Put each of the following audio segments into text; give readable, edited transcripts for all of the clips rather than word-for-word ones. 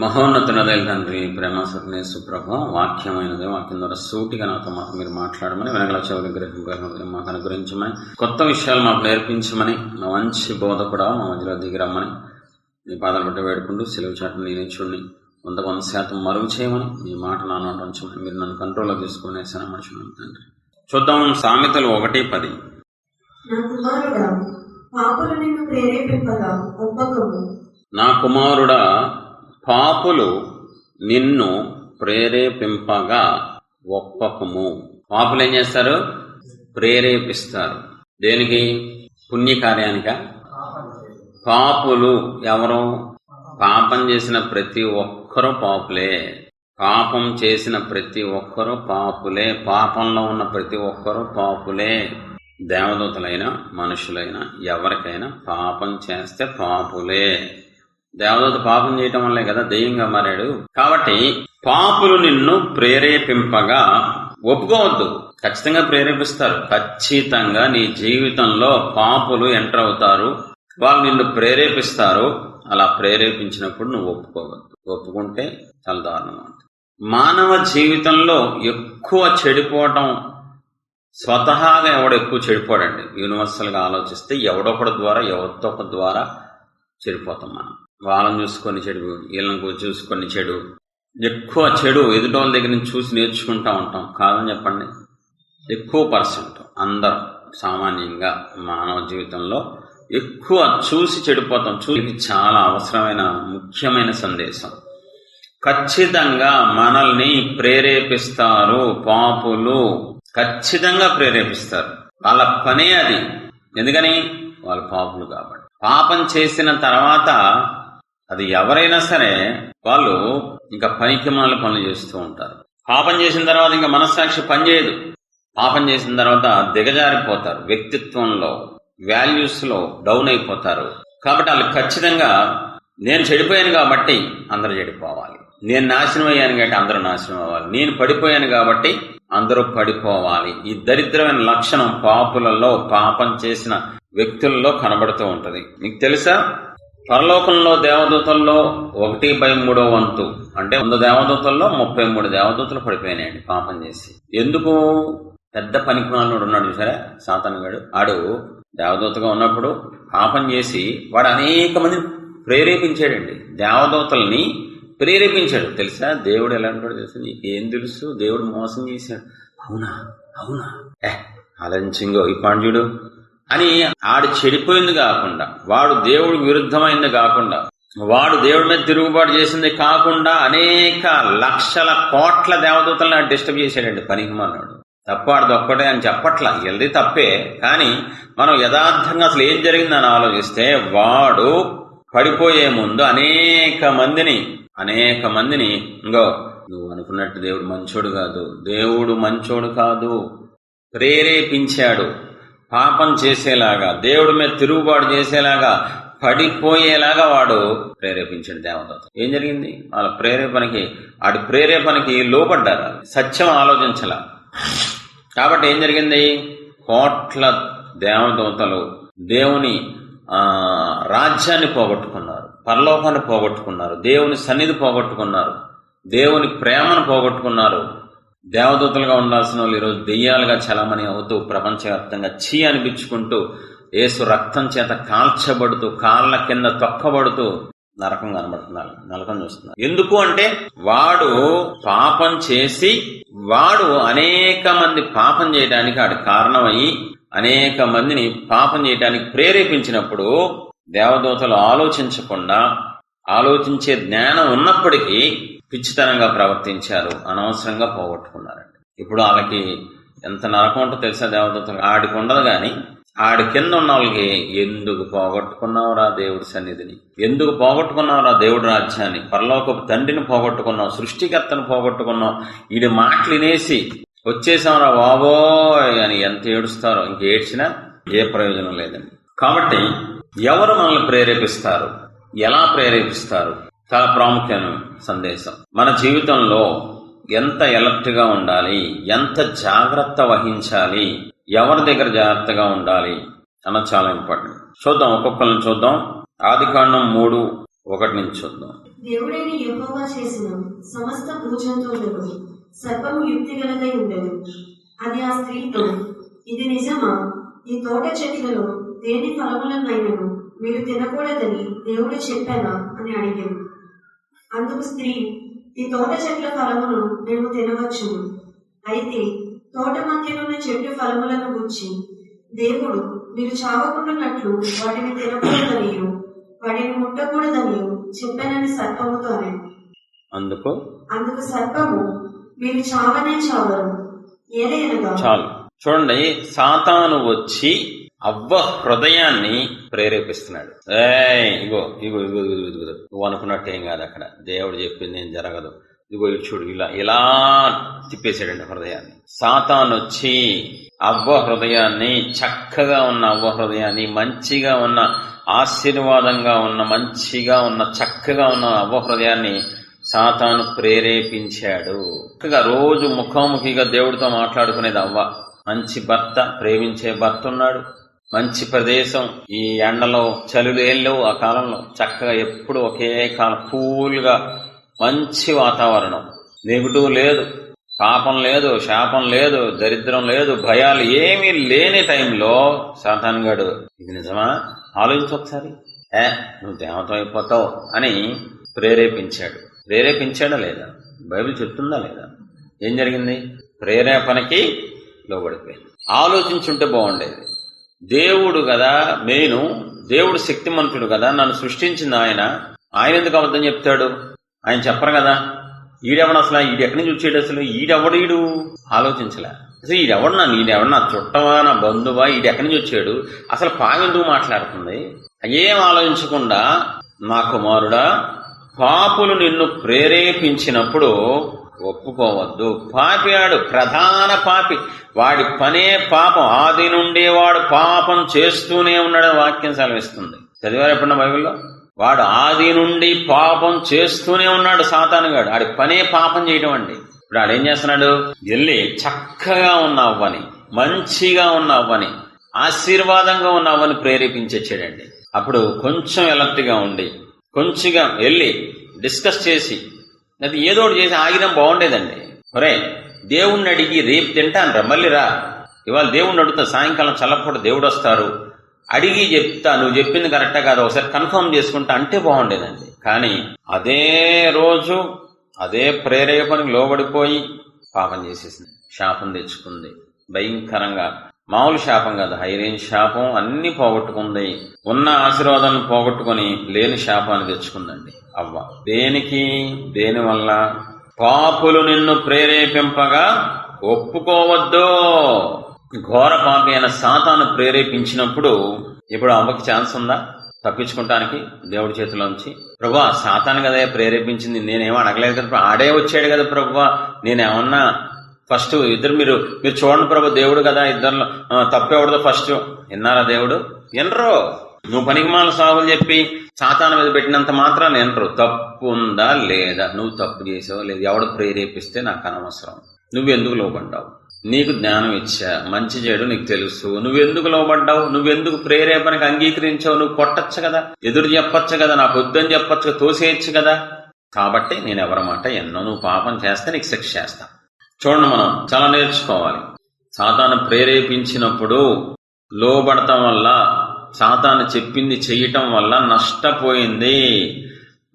మహోన్నతునదైన తండ్రి, ప్రేమ సత్యనేసు ప్రభు, వాక్యమైనది వాక్యం ద్వారా సూటిగా నాతో మీరు మాట్లాడమని, వెనగల చెవుల గ్రహం మాకు అనుగ్రహించమని, కొత్త విషయాలు మాకు నేర్పించమని, మా మంచి బోధ కూడా మా మధ్యలో దిగిరమ్మని మీ పాదాలు బట్టి వేడుకుంటూ సెలవు చాటు నేనే చూడండి 100% మరుగు చేయమని, మీ మాట నా నోట ఉంచమని, మీరు నన్ను కంట్రోల్లో తీసుకుని మనుషులు తండ్రి. చూద్దాం సామెతలు 1:10. నా కుమారుడా, పాపులు నిన్ను ప్రేరేపింపగా ఒప్పకము. పాపులు ఏం చేస్తారు? ప్రేరేపిస్తారు. దేనికి? పుణ్యకార్యానిక? పాపులు ఎవరు? పాపం చేసిన ప్రతి ఒక్కరూ పాపులే. పాపం చేసిన ప్రతి ఒక్కరూ పాపులే. పాపంలో ఉన్న ప్రతి ఒక్కరూ పాపులే. దేవదూతలైనా మనుషులైనా ఎవరికైనా పాపం చేస్తే పాపులే. దేవదూత పాపం చేయటం వల్లే కదా దెయ్యంగా మారాడు. కాబట్టి పాపులు నిన్ను ప్రేరేపింపగా ఒప్పుకోవద్దు. ఖచ్చితంగా ప్రేరేపిస్తారు. ఖచ్చితంగా నీ జీవితంలో పాపులు ఎంటర్ అవుతారు. వాళ్ళు నిన్ను ప్రేరేపిస్తారు. అలా ప్రేరేపించినప్పుడు నువ్వు ఒప్పుకోవద్దు. ఒప్పుకుంటే చాలా దారుణం. మానవ జీవితంలో ఎక్కువ చెడిపోవటం స్వతహాగా ఎవడు ఎక్కువ చెడిపోడండి. యూనివర్సల్ గా ఆలోచిస్తే ఎవడొకటి ద్వారా ఎవరితో ఒక ద్వారా చెడిపోతాం మనం. వాళ్ళని చూసుకొని చెడు, వీళ్ళని చూసుకొని చెడు. ఎక్కువ చెడు ఎదుటోళ్ళ దగ్గర నుంచి చూసి నేర్చుకుంటా ఉంటాం. కాదని చెప్పండి, ఎక్కువ పర్సెంట్ అందరం సామాన్యంగా మానవ జీవితంలో ఎక్కువ చూసి చెడిపోతాం. చూసి చాలా అవసరమైన ముఖ్యమైన సందేశం. ఖచ్చితంగా మనల్ని ప్రేరేపిస్తారు పాపులు. ఖచ్చితంగా ప్రేరేపిస్తారు. వాళ్ళ పనే అది. ఎందుకని? వాళ్ళు పాపులు కాబట్టి. పాపం చేసిన తర్వాత అది ఎవరైనా సరే వాళ్ళు ఇంకా పనికిమాల పనులు చేస్తూ ఉంటారు. పాపం చేసిన తర్వాత ఇంకా మనస్సాక్షి పనిచేయదు. పాపం చేసిన తర్వాత దిగజారిపోతారు. వ్యక్తిత్వంలో, వాల్యూస్ లో డౌన్ అయిపోతారు. కాబట్టి వాళ్ళు ఖచ్చితంగా నేను చెడిపోయాను కాబట్టి అందరూ చెడిపోవాలి, నేను నాశనం అయ్యాను కాబట్టి అందరూ నాశనం అవ్వాలి, నేను పడిపోయాను కాబట్టి అందరూ పడిపోవాలి. ఈ దరిద్రమైన లక్షణం పాపులలో, పాపం చేసిన వ్యక్తుల్లో కనబడుతూ ఉంటది. మీకు తెలుసా? పరలోకంలో దేవదూతల్లో 1/3 వంతు అంటే 100 దేవదూతల్లో 33 దేవదూతలు పడిపోయినాయండి పాపం చేసి. ఎందుకు? పెద్ద పనికిమాలినోడు ఉన్నాడు సరే, సాతానుగాడు. ఆడు దేవదూతగా ఉన్నప్పుడు పాపం చేసి వాడు అనేక మందిని ప్రేరేపించాడండి. దేవదూతల్ని ప్రేరేపించాడు. తెలుసా దేవుడు ఎలాంటి తెలుసు? నీకేం తెలుసు? దేవుడు మోసం చేశాడు. అవునా అవునా అలంచింగో ఈ పాండ్యుడు అని ఆడు చెడిపోయింది కాకుండా, వాడు దేవుడికి విరుద్ధమైంది కాకుండా, వాడు దేవుడి మీద తిరుగుబాటు చేసింది కాకుండా అనేక లక్షల కోట్ల దేవదూతలను డిస్టర్బ్ చేశాడండి పనికిమాలినోడు. తప్పాడు ఒక్కటే అని చెప్పట్లా, వెళ్ళి తప్పే. కానీ మనం యథార్థంగా అసలు ఏం జరిగిందని ఆలోచిస్తే వాడు పడిపోయే ముందు అనేక మందిని ఇంకో నువ్వు అనుకున్నట్టు దేవుడు మంచోడు కాదు, దేవుడు మంచోడు కాదు, ప్రేరేపించాడు పాపం చేసేలాగా, దేవుడి మీద తిరుగుబాటు చేసేలాగా, పడిపోయేలాగా వాడు ప్రేరేపించాడు దేవదూత. ఏం జరిగింది? వాళ్ళ ప్రేరేపణకి లోపడ్డారు. సత్యం ఆలోచించాల. కాబట్టి ఏం జరిగింది? కోట్ల దేవదూతలు దేవుని రాజ్యాన్ని పోగొట్టుకున్నారు, పరలోకాన్ని పోగొట్టుకున్నారు, దేవుని సన్నిధి పోగొట్టుకున్నారు, దేవుని ప్రేమను పోగొట్టుకున్నారు. దేవదూతలుగా ఉండాల్సిన వాళ్ళు ఈరోజు దెయ్యాలుగా చలామణి అవుతూ ప్రపంచవ్యాప్తంగా చీ అనిపించుకుంటూ యేసు రక్తం చేత కాల్చబడుతూ కాళ్ళ కింద తొక్కబడుతూ నరకం కనబడుతున్నారు, నరకం చూస్తున్నారు. ఎందుకు అంటే వాడు పాపం చేసి వాడు అనేక మంది పాపం చేయడానికి ఆడు కారణమయ్యి అనేక మందిని పాపం చేయడానికి ప్రేరేపించినప్పుడు దేవదూతలు ఆలోచించకుండా, ఆలోచించే జ్ఞానం ఉన్నప్పటికీ పిచ్చితనంగా ప్రవర్తించారు, అనవసరంగా పోగొట్టుకున్నారండి. ఇప్పుడు వాళ్ళకి ఎంత నరకం ఉంటో తెలుసా? దేవదూతలు ఆడికి ఉండదు కానీ ఆడి కింద ఉన్న వాళ్ళకి ఎందుకు పోగొట్టుకున్నావురా దేవుడి సన్నిధిని, ఎందుకు పోగొట్టుకున్నావురా దేవుడి రాజ్యాన్ని, పరలోకపు తండ్రిని పోగొట్టుకున్నావు, సృష్టికర్తను పోగొట్టుకున్నావు, వీడి మాటలు వినేసి వచ్చేసాంరా బాబోయ్ అని ఎంత ఏడుస్తారో. ఇంక ఏడ్చినా ఏ ప్రయోజనం లేదండి. కాబట్టి ఎవరు మనల్ని ప్రేరేపిస్తారు, ఎలా ప్రేరేపిస్తారు? చాలా ప్రాముఖ్యమైన సందేశం. మన జీవితంలో ఎంత అలర్ట్ గా ఉండాలి, ఎంత జాగ్రత్త వహించాలి, ఎవరి దగ్గర జాగ్రత్తగా ఉండాలి అన్నది చాలా ఇంపార్టెంట్. చూద్దాం, ఒక్కొక్కరిని చూద్దాం. ఆదికాండం 3:1 నుంచి చూద్దాం. దేవుడైన యెహోవా చేసిన సమస్త భూజంతువులకు సర్పము యుక్తిగలదై ఉండెను. అది ఆ స్త్రీతో, ఇది నిజమా? ఈ తోట చెట్లలో దేని ఫలములనైనను మీరు తినకూడదని దేవుడు చెప్పానా అని అడిగాను. అందుకు స్త్రీ, ఈ తోట చెట్ల ఫలమును మేము తినవచ్చును. అయితే తోట మధ్యనున్న చెట్టు ఫలములను గురించి దేవుడు మీరు చావకుండానట్లు వాటిని తినకూడదనియు వాటిని ముట్టకూడదనియు చెప్పానని సర్పముతో అనేది. అందుకు సర్పము, మీరు చావనే చావరు, ఏదైనగా. చాలు చూడండి, సాతాను వచ్చి అవ్వ హృదయాన్ని ప్రేరేపిస్తున్నాడు. ఇగో ఇగో ఇగో ఇగో నువ్వు అనుకున్నట్టు ఏం కాదు, అక్కడ దేవుడు చెప్పింది ఏం జరగదు, ఇదిగో చూడు, ఇలా ఇలా తిప్పేశాడండి హృదయాన్ని. సాతాను వచ్చి అవ్వ హృదయాన్ని, చక్కగా ఉన్న అవ్వ హృదయాన్ని, మంచిగా ఉన్న, ఆశీర్వాదంగా ఉన్న, మంచిగా ఉన్న, చక్కగా ఉన్న అవ్వ హృదయాన్ని సాతాను ప్రేరేపించాడు. చక్కగా రోజు ముఖాముఖిగా దేవుడితో మాట్లాడుకునేది అవ్వ. మంచి భర్త, ప్రేమించే భర్త ఉన్నాడు, మంచి ప్రదేశం, ఈ ఎండలో చలులు ఏం లేవు ఆ కాలంలో, చక్కగా ఎప్పుడు ఒకే కాలం కూల్గా మంచి వాతావరణం, నెగిటివ్ లేదు, పాపం లేదు, శాపం లేదు, దరిద్రం లేదు, భయాలు ఏమీ లేని టైంలో సాతానుగాడు, ఇది నిజమా, ఆలోచించు ఒకసారి, నువ్వు దేవత అయిపోతావు అని ప్రేరేపించాడా లేదా? బైబిల్ చెప్తుందా లేదా? ఏం జరిగింది? ప్రేరేపణకి లోబడిపోయింది. ఆలోచించుంటే బాగుండేది. దేవుడు కదా మెయిన్, దేవుడు శక్తిమంతుడు కదా, నన్ను సృష్టించింది ఆయన ఎందుకు అబద్ధం చెప్తాడు? ఆయన చెప్పరు కదా. ఈడెవడు అసలు, ఈడెక్కడి నుంచి వచ్చాడు, అసలు ఈడెవడు ఆలోచించలే. అసలు ఈడెవడు నా చుట్టవా, నా బంధువా, ఈడెక్కడి నుంచి వచ్చాడు, అసలు పాగెందుకు మాట్లాడుతుంది, ఏం ఆలోచించకుండా, నా కుమారుడా, పాపులు నిన్ను ప్రేరేపించినప్పుడు ఒప్పుకోవద్దు. పాపియాడు, ప్రధాన పాపి, వాడి పనే పాపం, ఆది నుండి వాడు పాపం చేస్తూనే ఉన్నాడని వాక్యం సెలవిస్తుంది. చదివారు ఎప్పుడన్నా బైబిల్లో? వాడు ఆది నుండి పాపం చేస్తూనే ఉన్నాడు సాతానుగాడు, ఆడి పనే పాపం చేయటం అండి. ఇప్పుడు ఆడేం చేస్తున్నాడు? వెళ్ళి చక్కగా ఉన్న అవ్వని, మంచిగా ఉన్న అవ్వని, ఆశీర్వాదంగా ఉన్న అవ్వని ప్రేరేపించేచ్చాడండి. అప్పుడు కొంచెం ఎలర్ట్గా ఉండి, కొంచెంగా వెళ్ళి డిస్కస్ చేసి, అది ఏదోటి చేసి ఆగినం బాగుండేదండి. ఒరే, దేవుణ్ణి అడిగి రేపు తింటాను మళ్ళీ రా, ఇవాళ దేవుణ్ణి అడుగుతా, సాయంకాలం చల్లపూట దేవుడు వస్తారు, అడిగి చెప్తా, నువ్వు చెప్పింది కరెక్టా కాదు ఒకసారి కన్ఫర్మ్ చేసుకుంటా అంటే బాగుండేదండి. కానీ అదే రోజు అదే ప్రేరేపణకు లోబడిపోయి పాపం చేసేసింది, శాపం తెచ్చుకుంది భయంకరంగా. మామూలు శాపం కాదు, హై రేంజ్ శాపం, అన్ని పోగొట్టుకుంది. ఉన్న ఆశీర్వాదాలను పోగొట్టుకుని లేని శాపాన్ని తెచ్చుకుందండి అవ్వ. దేనివల్ల? పాపులు నిన్ను ప్రేరేపింపగా ఒప్పుకోవద్దు. ఘోర పాపి అయిన సాతాను ప్రేరేపించినప్పుడు ఇప్పుడు అవ్వకి ఛాన్స్ ఉందా తప్పించుకుంటానికి దేవుడి చేతిలోంచి? ప్రభువా, సాతాను కదా ప్రేరేపించింది, నేనేమో అడగలేదు కదా, ఆడే వచ్చాడు కదా ప్రభువా, నేనేమన్నా ఫస్ట్ మీరు చూడండి ప్రభు, దేవుడు కదా, ఇద్దరు తప్పెవడదో ఫస్ట్ విన్నారా? దేవుడు వినరు. నువ్వు పనికిమాల సాగులు చెప్పి సాతాను మీద పెట్టినంత మాత్రాన్ని వినరు. తప్పు ఉందా లేదా, నువ్వు తప్పు చేసావో లేదు, ఎవడు ప్రేరేపిస్తే నాకు అనవసరం, నువ్వెందుకు లోబడ్డావు, నీకు జ్ఞానం ఇచ్చా, మంచి చెడు నీకు తెలుసు, నువ్వెందుకు లోబడ్డావు, నువ్వెందుకు ప్రేరేపణకు అంగీకరించావు, నువ్వు కొట్టచ్చు కదా, ఎదురు చెప్పచ్చు కదా, నాకు వద్దని చెప్పచ్చు, తోసేయచ్చు కదా. కాబట్టి నేను ఎవరి మాట ఎన్నో, నువ్వు పాపం చేస్తే నీకు శిక్ష చేస్తా. చూడండి, మనం చాలా నేర్చుకోవాలి. సాతాను ప్రేరేపించినప్పుడు లోబడటం వల్ల, సాతాను చెప్పింది చెయ్యటం వల్ల నష్టపోయింది.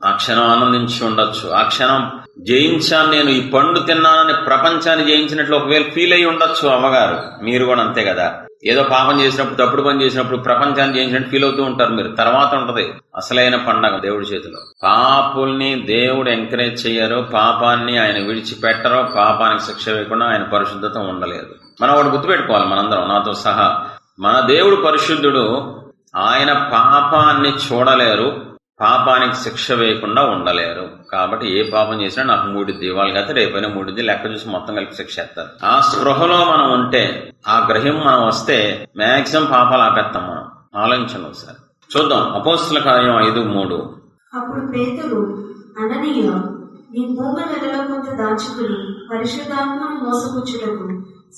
ఆ క్షణం ఆనందించి ఉండొచ్చు, ఆ క్షణం జయించాను నేను, ఈ పండు తిన్నానని ప్రపంచాన్ని జయించినట్లు ఒకవేళ ఫీల్ అయ్యి ఉండొచ్చు అమ్మగారు. మీరు కూడా అంతే కదా, ఏదో పాపం చేసినప్పుడు, తప్పుడు పని చేసినప్పుడు ప్రపంచాన్ని జయించినట్టు ఫీల్ అవుతూ ఉంటారు మీరు. తర్వాత ఉంటది అసలైన పండగ దేవుడి చేతిలో. పాపుల్ని దేవుడు ఎంకరేజ్ చెయ్యరు, పాపాన్ని ఆయన విడిచిపెట్టరు, పాపానికి శిక్ష వేయకుండా ఆయన పరిశుద్ధత ఉండలేదు. మనం ఒకటి గుర్తుపెట్టుకోవాలి మనందరం, నాతో సహా. మన దేవుడు పరిశుద్ధుడు, ఆయన పాపాన్ని చూడలేరు, పాపానికి శిక్ష వేయకుండా ఉండలేరు. కాబట్టి ఏ పాపం చేసినా నాకు 3 దీవాలు కదా, రేపైనా 3 లెక్క చూసి మొత్తం కలిపి శిక్ష చేస్తారు. ఆ స్పృహలో మనం ఉంటే, ఆ గ్రహం మనం వస్తే మాక్సిమం పాపాలు ఆపేస్తాం మనం. ఆలోచించండి ఒకసారి. చూద్దాం అపోస్తల కార్యం 5:3. అప్పుడు పేతురు, అననీయ, నీ భూములలో కొంత దాచుకుని పరిశుద్ధాత్మను మోసపుచ్చుటకు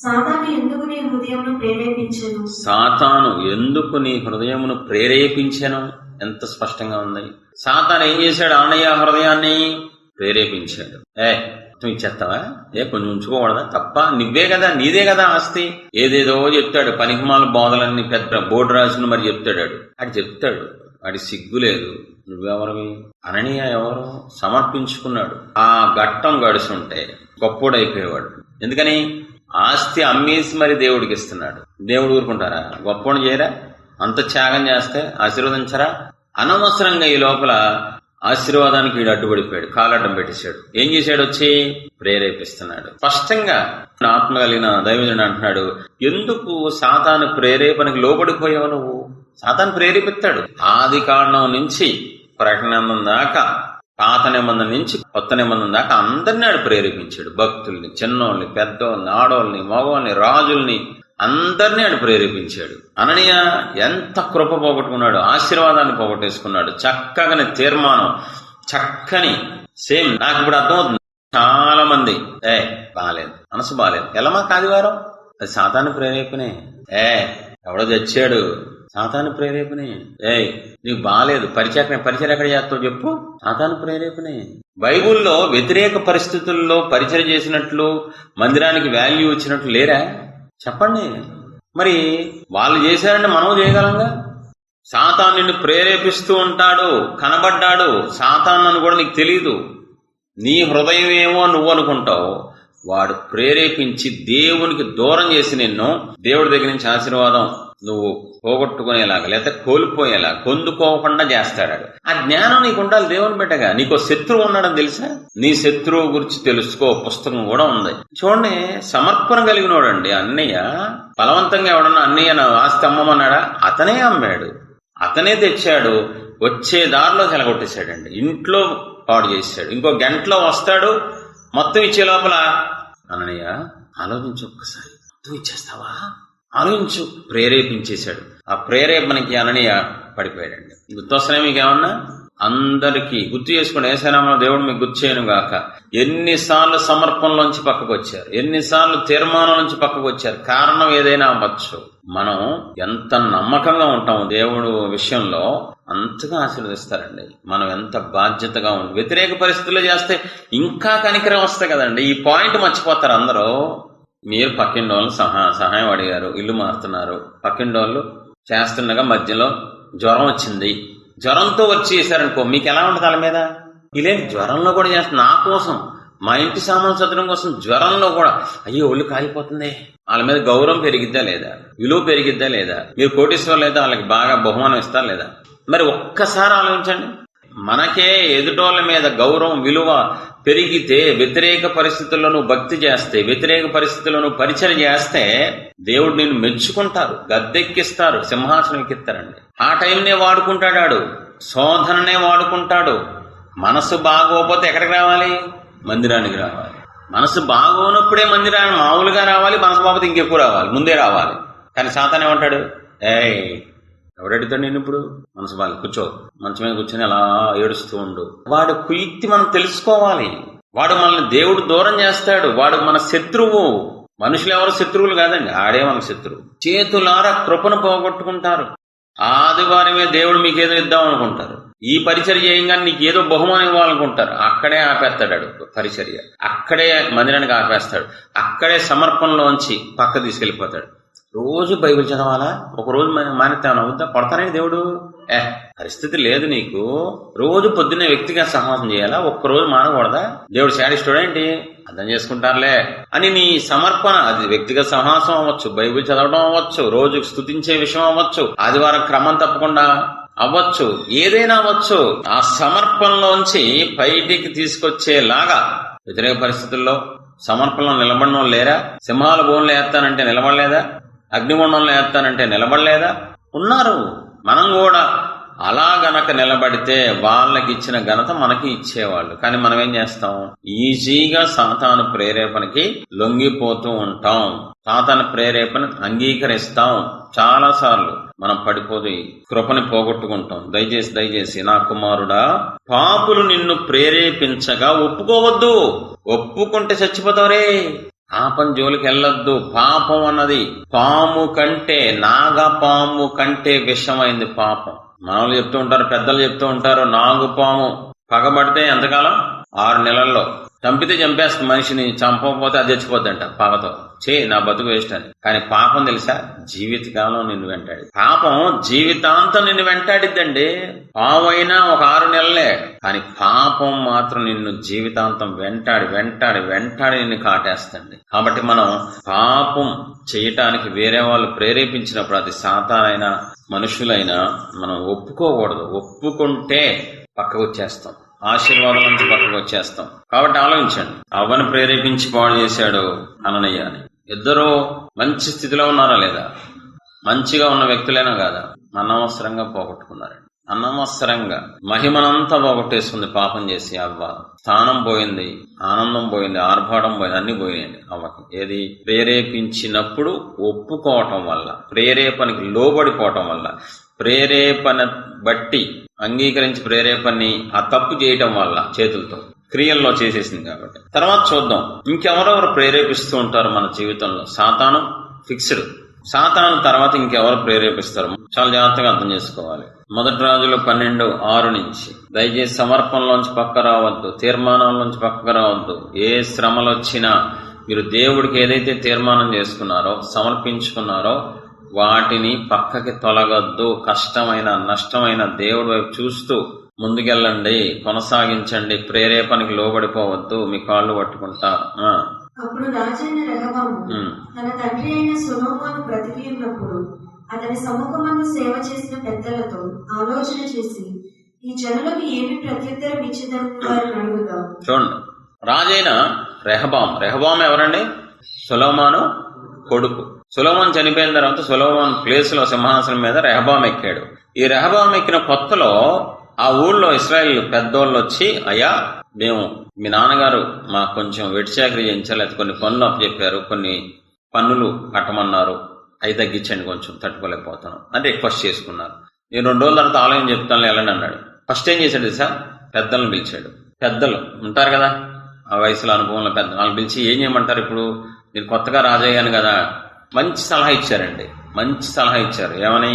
సాతాను ఎందుకు నీ హృదయమును ప్రేరేపించెను? సాతాను ఎందుకు నీ హృదయమును ప్రేరేపించెను? ఎంత స్పష్టంగా ఉంది. సాతాను ఏం చేశాడు? అననీయ హృదయాన్ని ప్రేరేపించాడు. మొత్తం ఇచ్చేస్తావా? కొంచెం ఉంచుకోకూడదా? తప్ప నువ్వే కదా, నీదే కదా ఆస్తి. ఏదేదో చెప్తాడు, పనికిమాల బోధలన్నీ పెద్ద బోర్డు రాసిన మరి చెప్తాడు. అటు చెప్తాడు, వాడి సిగ్గులేదు. నువ్వెవరివి? అననీయ ఎవరు? సమర్పించుకున్నాడు. ఆ ఘట్టం గడుచుంటే గొప్పోడైపోయేవాడు. ఎందుకని? ఆస్తి అమ్మేసి మరి దేవుడికి ఇస్తున్నాడు. దేవుడు ఊరుకుంటారా? గొప్పోడు చేయరా? అంత త్యాగం చేస్తే ఆశీర్వదించరా? అనవసరంగా ఈ లోపల ఆశీర్వాదానికి వీడు అడ్డుపడిపోయాడు, కాలడ్డం పెట్టేశాడు. ఏం చేశాడు? వచ్చి ప్రేరేపిస్తున్నాడు. స్పష్టంగా ఆత్మ కలిగిన దైవజనుడు అంటున్నాడు, ఎందుకు సాతాను ప్రేరేపణకి లోబడిపోయావు నువ్వు? సాతాను ప్రేరేపిస్తాడు. ఆది కాండం నుంచి ప్రకటన దాకా, పాత నిబంధన నుంచి కొత్త నిబంధన దాకా అందరినీ ఆడు ప్రేరేపించాడు. భక్తుల్ని, చిన్నోళ్ళని, పెద్దోళ్ళని, ఆడోళ్ళని, మగవాళ్ళని, రాజుల్ని, అందరినీ ఆడు ప్రేరేపించాడు. అననీయ ఎంత కృప పోగొట్టుకున్నాడు, ఆశీర్వాదాన్ని పోగొట్టేసుకున్నాడు. చక్కగానే తీర్మానం, చక్కని సేమ్. నాకు ఇప్పుడు అర్థమవుతుంది, చాలా మంది బాలేదు, మనసు బాలేదు, ఎలా మాకు ఆదివారం? అది సాతాను ప్రేరేపణే. ఎవడో చచ్చాడు, సాతాను ప్రేరేపణే. నీకు బాలేదు, పరిచయం ఎక్కడ చేస్తావు చెప్పు? సాతాను ప్రేరేపణే. బైబుల్లో వ్యతిరేక పరిస్థితుల్లో పరిచయం చేసినట్లు, మందిరానికి వాల్యూ ఇచ్చినట్లు లేరా? చెప్పండి. మరి వాళ్ళు చేశారంటే మనం చేయగలంగా? సాతాను నిన్ను ప్రేరేపిస్తూ ఉంటాడు, కనబడ్డాడు. సాతాను అని కూడా నీకు తెలీదు. నీ హృదయం ఏమో నువ్వు అనుకుంటావు, వాడు ప్రేరేపించి దేవునికి దూరం చేసి నిన్ను దేవుడి దగ్గర నుంచి ఆశీర్వాదం నువ్వు పోగొట్టుకునేలాగా, లేకపోతే కోల్పోయేలా, పొందుకోకుండా చేస్తాడు. ఆ జ్ఞానం నీకు ఉండాలి. దేవుని బిడ్డగా నీకు శత్రువు ఉన్నాడని తెలుసా? నీ శత్రువు గురించి తెలుసుకో పుస్తకం కూడా ఉంది. చూడండి, సమర్పణ కలిగినోడండి అన్నయ్య. బలవంతంగా ఎవడన్నా అన్నయ్య నా ఆస్తి అమ్మమన్నాడా? అతనే అమ్మాడు, అతనే తెచ్చాడు. వచ్చే దారిలో చెలగొట్టేశాడండి, ఇంట్లో పాడు చేశాడు. ఇంకో గంటలో వస్తాడు, మొత్తం ఇచ్చే లోపల అన్నయ్య ఆలోచించు, ఒక్కసారి మొత్తం ఇచ్చేస్తావా? ఆలోచించు. ప్రేరేపించేశాడు. ఆ ప్రేరేపణకి అననీయ పడిపోయాడండి. గుర్తొస్తున్నాయి మీకేమన్నా? అందరికీ గుర్తు చేసుకోండి. ఏసైనామా దేవుడు మీకు గుర్తు చేయను గాక. ఎన్నిసార్లు సమర్పణలోంచి పక్కకు వచ్చారు, ఎన్నిసార్లు తీర్మానం నుంచి పక్కకు వచ్చారు. కారణం ఏదైనా అవ్వచ్చు. మనం ఎంత నమ్మకంగా ఉంటాము దేవుడు విషయంలో అంతగా ఆశీర్వదిస్తారండి. మనం ఎంత బాధ్యతగా ఉంటాం. వ్యతిరేక పరిస్థితుల్లో చేస్తే ఇంకా కనికరం వస్తాయి కదండి. ఈ పాయింట్ మర్చిపోతారు అందరూ. మీరు పక్కింటి వాళ్ళు సహాయం అడిగారు, ఇల్లు మారుతున్నారు. పక్కింటి వాళ్ళు చేస్తుండగా మధ్యలో జ్వరం వచ్చింది. జ్వరంతో వచ్చి చేశారనుకో, మీకు ఎలా ఉంటుంది వాళ్ళ మీద? ఇలేంటి జ్వరంలో కూడా చేస్తారు నా కోసం, మా ఇంటి సామాను సదనం కోసం జ్వరంలో కూడా. అయ్యో ఒళ్ళు కాలిపోతుంది. వాళ్ళ మీద గౌరవం పెరిగిద్దా లేదా? విలువ పెరిగిద్దా లేదా? మీరు కోటీశ్వరులు అయితే వాళ్ళకి బాగా బహుమానం ఇస్తారు లేదా? మరి ఒక్కసారి ఆలోచించండి. మనకే ఎదుటోళ్ళ మీద గౌరవం, విలువ పెరిగితే, వ్యతిరేక పరిస్థితుల్లో నువ్వు భక్తి చేస్తే, వ్యతిరేక పరిస్థితుల్లో నువ్వు పరిచయం చేస్తే దేవుడు నిన్ను మెచ్చుకుంటారు, గద్దెక్కిస్తారు, సింహాసనం ఎక్కిస్తారండి. ఆ టైంనే వాడుకుంటాడు, శోధననే వాడుకుంటాడు. మనసు బాగోపోతే ఎక్కడికి రావాలి? మందిరానికి రావాలి. మనసు బాగోనప్పుడే మందిరానికి మామూలుగా రావాలి, మనసు బాగోతే ఇంకెక్కువ రావాలి, ముందే రావాలి. కానీ సాతాను ఏమంటాడు? ఎవడడుగుతాడు నేను? ఇప్పుడు మనసు బాగా కూర్చో, మంచం మీద కూర్చొని అలా ఏడుస్తూ ఉండు. వాడు కుయుక్తి మనం తెలుసుకోవాలి. వాడు మనల్ని దేవుడు దూరం చేస్తాడు. వాడు మన శత్రువు. మనుషులు ఎవరు శత్రువులు కాదండి, ఆడే మన శత్రువు. చేతులారా కృపను పోగొట్టుకుంటారు. ఆదివారమే దేవుడు మీకేదో ఇద్దాం అనుకుంటారు. ఈ పరిచర్య చేయంగానే నీకు ఏదో బహుమానం ఇవ్వాలనుకుంటారు. అక్కడే ఆపేస్తాడు పరిచర్య, అక్కడే మందిరానికి ఆపేస్తాడు, అక్కడే సమర్పణలోంచి పక్క తీసుకెళ్లిపోతాడు. రోజు బైబిల్ చదవాలా? ఒక రోజు మానేస్తామని అవుతా పడతానే దేవుడు? పరిస్థితి లేదు నీకు. రోజు పొద్దున్నే వ్యక్తిగత సహవాసం చేయాలా? ఒక్కరోజు మానకూడదా? దేవుడు శాడిస్టుడా ఏంటి? అర్థం చేసుకుంటారులే అని నీ సమర్పణ. అది వ్యక్తిగత సహవాసం అవ్వచ్చు, బైబిల్ చదవడం అవ్వచ్చు, రోజు స్తుతించే విషయం అవ్వచ్చు, ఆదివారం క్రమం తప్పకుండా అవ్వచ్చు, ఏదైనా అవ్వచ్చు. ఆ సమర్పణలోంచి బయటికి తీసుకొచ్చేలాగా వ్యతిరేక పరిస్థితుల్లో సమర్పణలో నిలబడిన వాళ్ళు లేరా? సింహాల బోన్లు వేస్తానంటే నిలబడలేదా? అగ్నిగుండంలో వేస్తానంటే నిలబడలేదా? ఉన్నారు. మనం కూడా అలా గనక నిలబడితే వాళ్ళకి ఇచ్చిన ఘనత మనకి ఇచ్చేవాళ్ళు. కానీ మనం ఏం చేస్తాం? ఈజీగా సాతాను ప్రేరేపణకి లొంగిపోతూ ఉంటాం. సాతాను ప్రేరేపణ అంగీకరిస్తాం. చాలా సార్లు మనం పడిపోయి కృపని పోగొట్టుకుంటాం. దయచేసి నా కుమారుడా, పాపులు నిన్ను ప్రేరేపించగా ఒప్పుకోవద్దు. ఒప్పుకుంటే చచ్చిపోతావురే. పాపం జోలికి వెళ్ళొద్దు. పాపం అన్నది పాము కంటే, నాగపాము కంటే విషమైంది పాపం. మనవాళ్ళు చెప్తూ ఉంటారు, పెద్దలు చెప్తూ ఉంటారు, నాగుపాము పగబడితే ఎంతకాలం? 6 నెలల్లో. చంపితే చంపేస్తుంది మనిషిని, చంపకపోతే అది చచ్చిపోద్దంట పగతో. నా బతుకు వేస్ట్ అని. కానీ పాపం తెలుసా, జీవితకాలం నిన్ను వెంటాడి. పాపం జీవితాంతం నిన్ను వెంటాడిద్దండి. పావైనా ఒక 6 నెలలే, కానీ పాపం మాత్రం నిన్ను జీవితాంతం వెంటాడి వెంటాడి వెంటాడి నిన్ను కాటేస్తండి. కాబట్టి మనం పాపం చేయటానికి వేరే వాళ్ళు ప్రేరేపించినప్పుడు, అది సాతానైనా మనుషులైనా, మనం ఒప్పుకోకూడదు. ఒప్పుకుంటే పక్కకు వచ్చేస్తాం, ఆశీర్వాదం నుంచి పక్కకు వచ్చేస్తాం. కాబట్టి ఆలోచించండి, అవ్వను ప్రేరేపించి పాడు చేశాడు అననయ్య అని. ఇద్దరూ మంచి స్థితిలో ఉన్నారా లేదా? మంచిగా ఉన్న వ్యక్తులేనా కాదా? అనవసరంగా పోగొట్టుకున్నారండి. అనవసరంగా మహిమనంతా పోగొట్టేసుకుంది పాపం చేసి అవ్వ. స్థానం పోయింది, ఆనందం పోయింది, ఆర్భాటం పోయింది, అన్ని పోయినాయండి అవ్వకి. ఏది? ప్రేరేపించినప్పుడు ఒప్పుకోవటం వల్ల, ప్రేరేపణకి లోబడిపోవటం వల్ల, ప్రేరేపణ బట్టి అంగీకరించి ప్రేరేపణని ఆ తప్పు చేయటం వల్ల చేతులతో క్రియల్లో చేసేసింది. కాబట్టి తర్వాత చూద్దాం ఇంకెవరెవరు ప్రేరేపిస్తూ ఉంటారు మన జీవితంలో. సాతాను ఫిక్స్డ్. సాతాను తర్వాత ఇంకెవరు ప్రేరేపిస్తారు? చాలా జాగ్రత్తగా అర్థం చేసుకోవాలి. 1 రాజులు 12:6 నుంచి, దయచేసి సమర్పణలోంచి పక్క రావద్దు, తీర్మానాల్లోంచి పక్కకు రావద్దు. ఏ శ్రమలు వచ్చినా మీరు దేవుడికి ఏదైతే తీర్మానం చేసుకున్నారో, సమర్పించుకున్నారో వాటిని పక్కకి తొలగొద్దు. కష్టమైన నష్టమైన దేవుడి వైపు చూస్తూ ముందుకెళ్ళండి, కొనసాగించండి. ప్రేరేపణకి లోబడిపోవద్దు, మీ కాళ్ళు పట్టుకుంటా. అప్పుడు రాజైన రెహబాము తన తండ్రి అయిన సొలొమోను బ్రతికి ఉన్నప్పుడు అతని సముఖమందు సేవ చేసిన పెద్దలతో ఆలోచన చేసి, ఈ జనులకు ఏమి ప్రత్యుత్తరం ఇచ్చేదని వారిని అడుగుదాం. చూడండి, రాజైన రెహబాం ఎవరండి? సొలొమోను కొడుకు. సొలొమోను చనిపోయిన తర్వాత సొలొమోను ప్లేస్ లో సింహాసనం మీద రెహబాం ఎక్కాడు. ఈ రెహబాం ఎక్కిన కొత్తలో ఆ ఊళ్ళో ఇశ్రాయేల్ పెద్దోళ్ళు వచ్చి, అయ్యా మేము మీ నాన్నగారు మాకు కొంచెం వెటిచాకరీ చేయించాలి, అది కొన్ని పనులు అప్పచెప్పారు, కొన్ని పన్నులు కట్టమన్నారు, అవి తగ్గించండి, కొంచెం తట్టుకోలేకపోతాను అని రిక్వెస్ట్ చేసుకున్నారు. నేను 2 రోజుల తర్వాత ఆలయం చెప్తాను వెళ్ళండి అన్నాడు. ఫస్ట్ ఏం చేశాడు సార్? పెద్దలను పిలిచాడు. పెద్దలు ఉంటారు కదా, ఆ వయసులో అనుభవంలో పెద్ద వాళ్ళని పిలిచి ఏం చేయమంటారు, ఇప్పుడు నేను కొత్తగా రాజయ్యాను కదా. మంచి సలహా ఇచ్చారండి, మంచి సలహా ఇచ్చారు. ఏమని?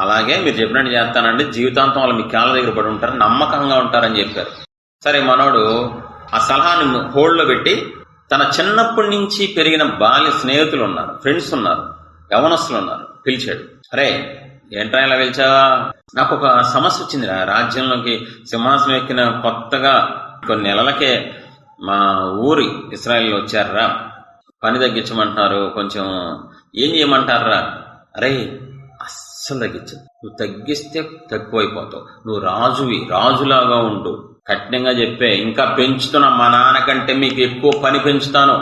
అలాగే మీరు చెప్పినట్టు చేస్తానండి, జీవితాంతం వాళ్ళు మీ కాళ్ళ దగ్గర పడి ఉంటారు, నమ్మకంగా ఉంటారని చెప్పారు. సరే, మనోడు ఆ సలహాని హోల్డ్లో పెట్టి తన చిన్నప్పటి నుంచి పెరిగిన బాల్య స్నేహితులు ఉన్నారు, ఫ్రెండ్స్ ఉన్నారు, యవనస్తులు ఉన్నారు, పిలిచాడు. అరే ఏంట్రా ఇలా పిలిచావా? నాకు ఒక సమస్య వచ్చింది. రాజ్యంలోకి సింహాసనం ఎక్కిన కొత్తగా కొన్ని నెలలకే మా ఊరి ఇశ్రాయేల్ వచ్చారా, పని తగ్గించమంటున్నారు, కొంచెం ఏం చేయమంటారా? అరే అస్సలు తగ్గించు, నువ్వు తగ్గిస్తే తక్కువైపోతావు, నువ్వు రాజులాగా ఉండు, కఠినంగా చెప్పే. ఇంకా పెంచుతున్నా, మా నాన్న కంటే మీకు ఎక్కువ పని పెంచుతాను,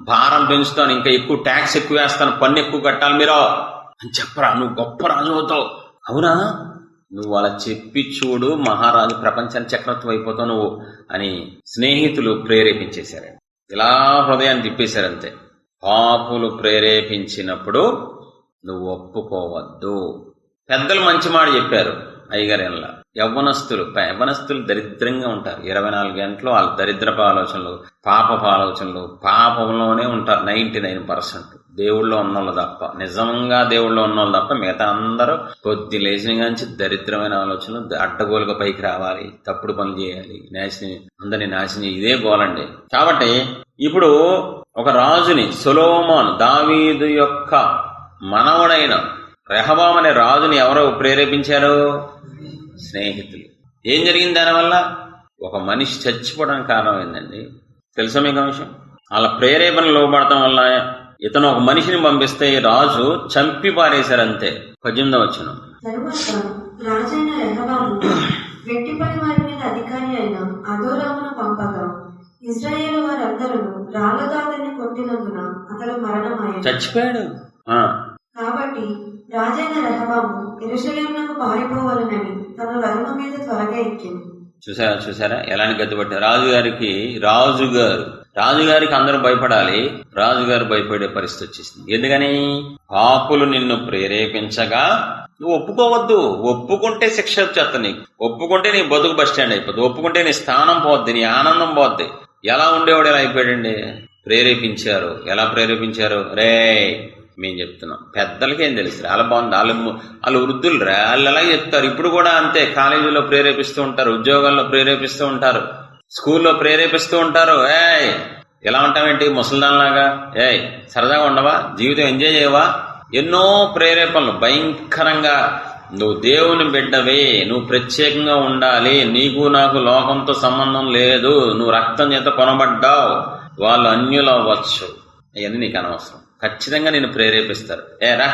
భారం పెంచుతాను, ఇంకా ఎక్కువ ట్యాక్స్ ఎక్కువ వేస్తాను, పన్ను ఎక్కువ కట్టాలి మీరు అని చెప్పరా, నువ్వు గొప్ప రాజు అవుతావు. అవునా, నువ్వు అలా చెప్పి చూడు, మహారాజు ప్రపంచాన్ని చక్రవర్తి అయిపోతావు నువ్వు అని స్నేహితులు ప్రేరేపించేశారండి. ఇలా హృదయాన్ని తిప్పేశారంతే. పాపులు ప్రేరేపించినప్పుడు నువ్వు ఒప్పుకోవద్దు. పెద్దలు మంచి మాట చెప్పారు అయ్యగారిలా. యవ్వనస్తులు దరిద్రంగా ఉంటారు. 24 గంటలు వాళ్ళ దరిద్రపు ఆలోచనలు, పాపపు ఆలోచనలు, పాపంలోనే ఉంటారు 99%. దేవుళ్ళో ఉన్నోళ్ళు తప్ప, నిజంగా దేవుళ్ళో ఉన్నోళ్ళు తప్ప మిగతా అందరూ కొద్ది లేచిన గాంచి దరిద్రమైన ఆలోచనలు, అడ్డగోలుగా పైకి రావాలి, తప్పుడు పనులు చేయాలి, అందరినీ నాశనం, ఇదే గోలండి. కాబట్టి ఇప్పుడు ఒక రాజుని, సొలొమోను, దావీదు యొక్క మనవడైన రెహబాం అనే రాజుని ఎవరో ప్రేరేపించారు? స్నేహితులు. ఏం జరిగింది దానివల్ల? ఒక మనిషి చచ్చిపోవడానికి కారణం ఏందండి తెలుసా మీకు విషయం? అలా ప్రేరేపణ లోబడటం వల్ల ఇతను ఒక మనిషిని పంపిస్తే రాజు చంపి పారేశారంతే. 18వ వచనం. తరువాత రాజైన రెహబాము వెట్టి పని వారి మీద అధికారి అయిన అదోరామును పంపగా, ఇశ్రాయేలు వారందరూ రాళ్లతో అతన్ని కొట్టినందున అతడు మరణమాయెను. చచ్చిపోయాడు. కాబట్టి రాజైన రెహబాము యెరూషలేమునకు పారిపోవాలనని తన రథము మీద త్వరగా ఎక్కాను. చూసారా ఎలాంటి గతిపట్టారు? రాజుగారికి అందరూ భయపడాలి, రాజుగారు భయపడే పరిస్థితి వచ్చేసింది. ఎందుకని? పాపులు నిన్ను ప్రేరేపించగా నువ్వు ఒప్పుకోవద్దు. ఒప్పుకుంటే శిక్ష వచ్చేస్తా నీకు. ఒప్పుకుంటే నీ బతుకు బస్ స్టాండ్ అయిపోద్ది. ఒప్పుకుంటే నీ స్థానం పోద్ది, నీ ఆనందం పోద్ది. ఎలా ఉండేవాడు ఎలా అయిపోయాడండి? ప్రేరేపించారు. ఎలా ప్రేరేపించారు? రే మేము చెప్తున్నాం. పెద్దలకి ఏం తెలుసు, వాళ్ళ బాగుంది, వాళ్ళు వృద్ధులు రా, వాళ్ళు అలాగే చెప్తారు. ఇప్పుడు కూడా అంతే, కాలేజీలో ప్రేరేపిస్తూ ఉంటారు, ఉద్యోగాల్లో ప్రేరేపిస్తూ ఉంటారు, స్కూల్లో ప్రేరేపిస్తూ ఉంటారు. ఎలా ఉంటావేంటి ముసలిదానిలాగా, సరదాగా ఉండవా, జీవితం ఎంజాయ్ చేయవా, ఎన్నో ప్రేరేపణలు భయంకరంగా. నువ్వు దేవుని బిడ్డవే, నువ్వు ప్రత్యేకంగా ఉండాలి, నీకు నాకు లోకంతో సంబంధం లేదు, నువ్వు రక్తం చేత కొనబడ్డావు, వాళ్ళు అన్యులు అవ్వచ్చు, ఇవన్నీ నీకు అనవసరం. ఖచ్చితంగా నేను ప్రేరేపిస్తారు. రా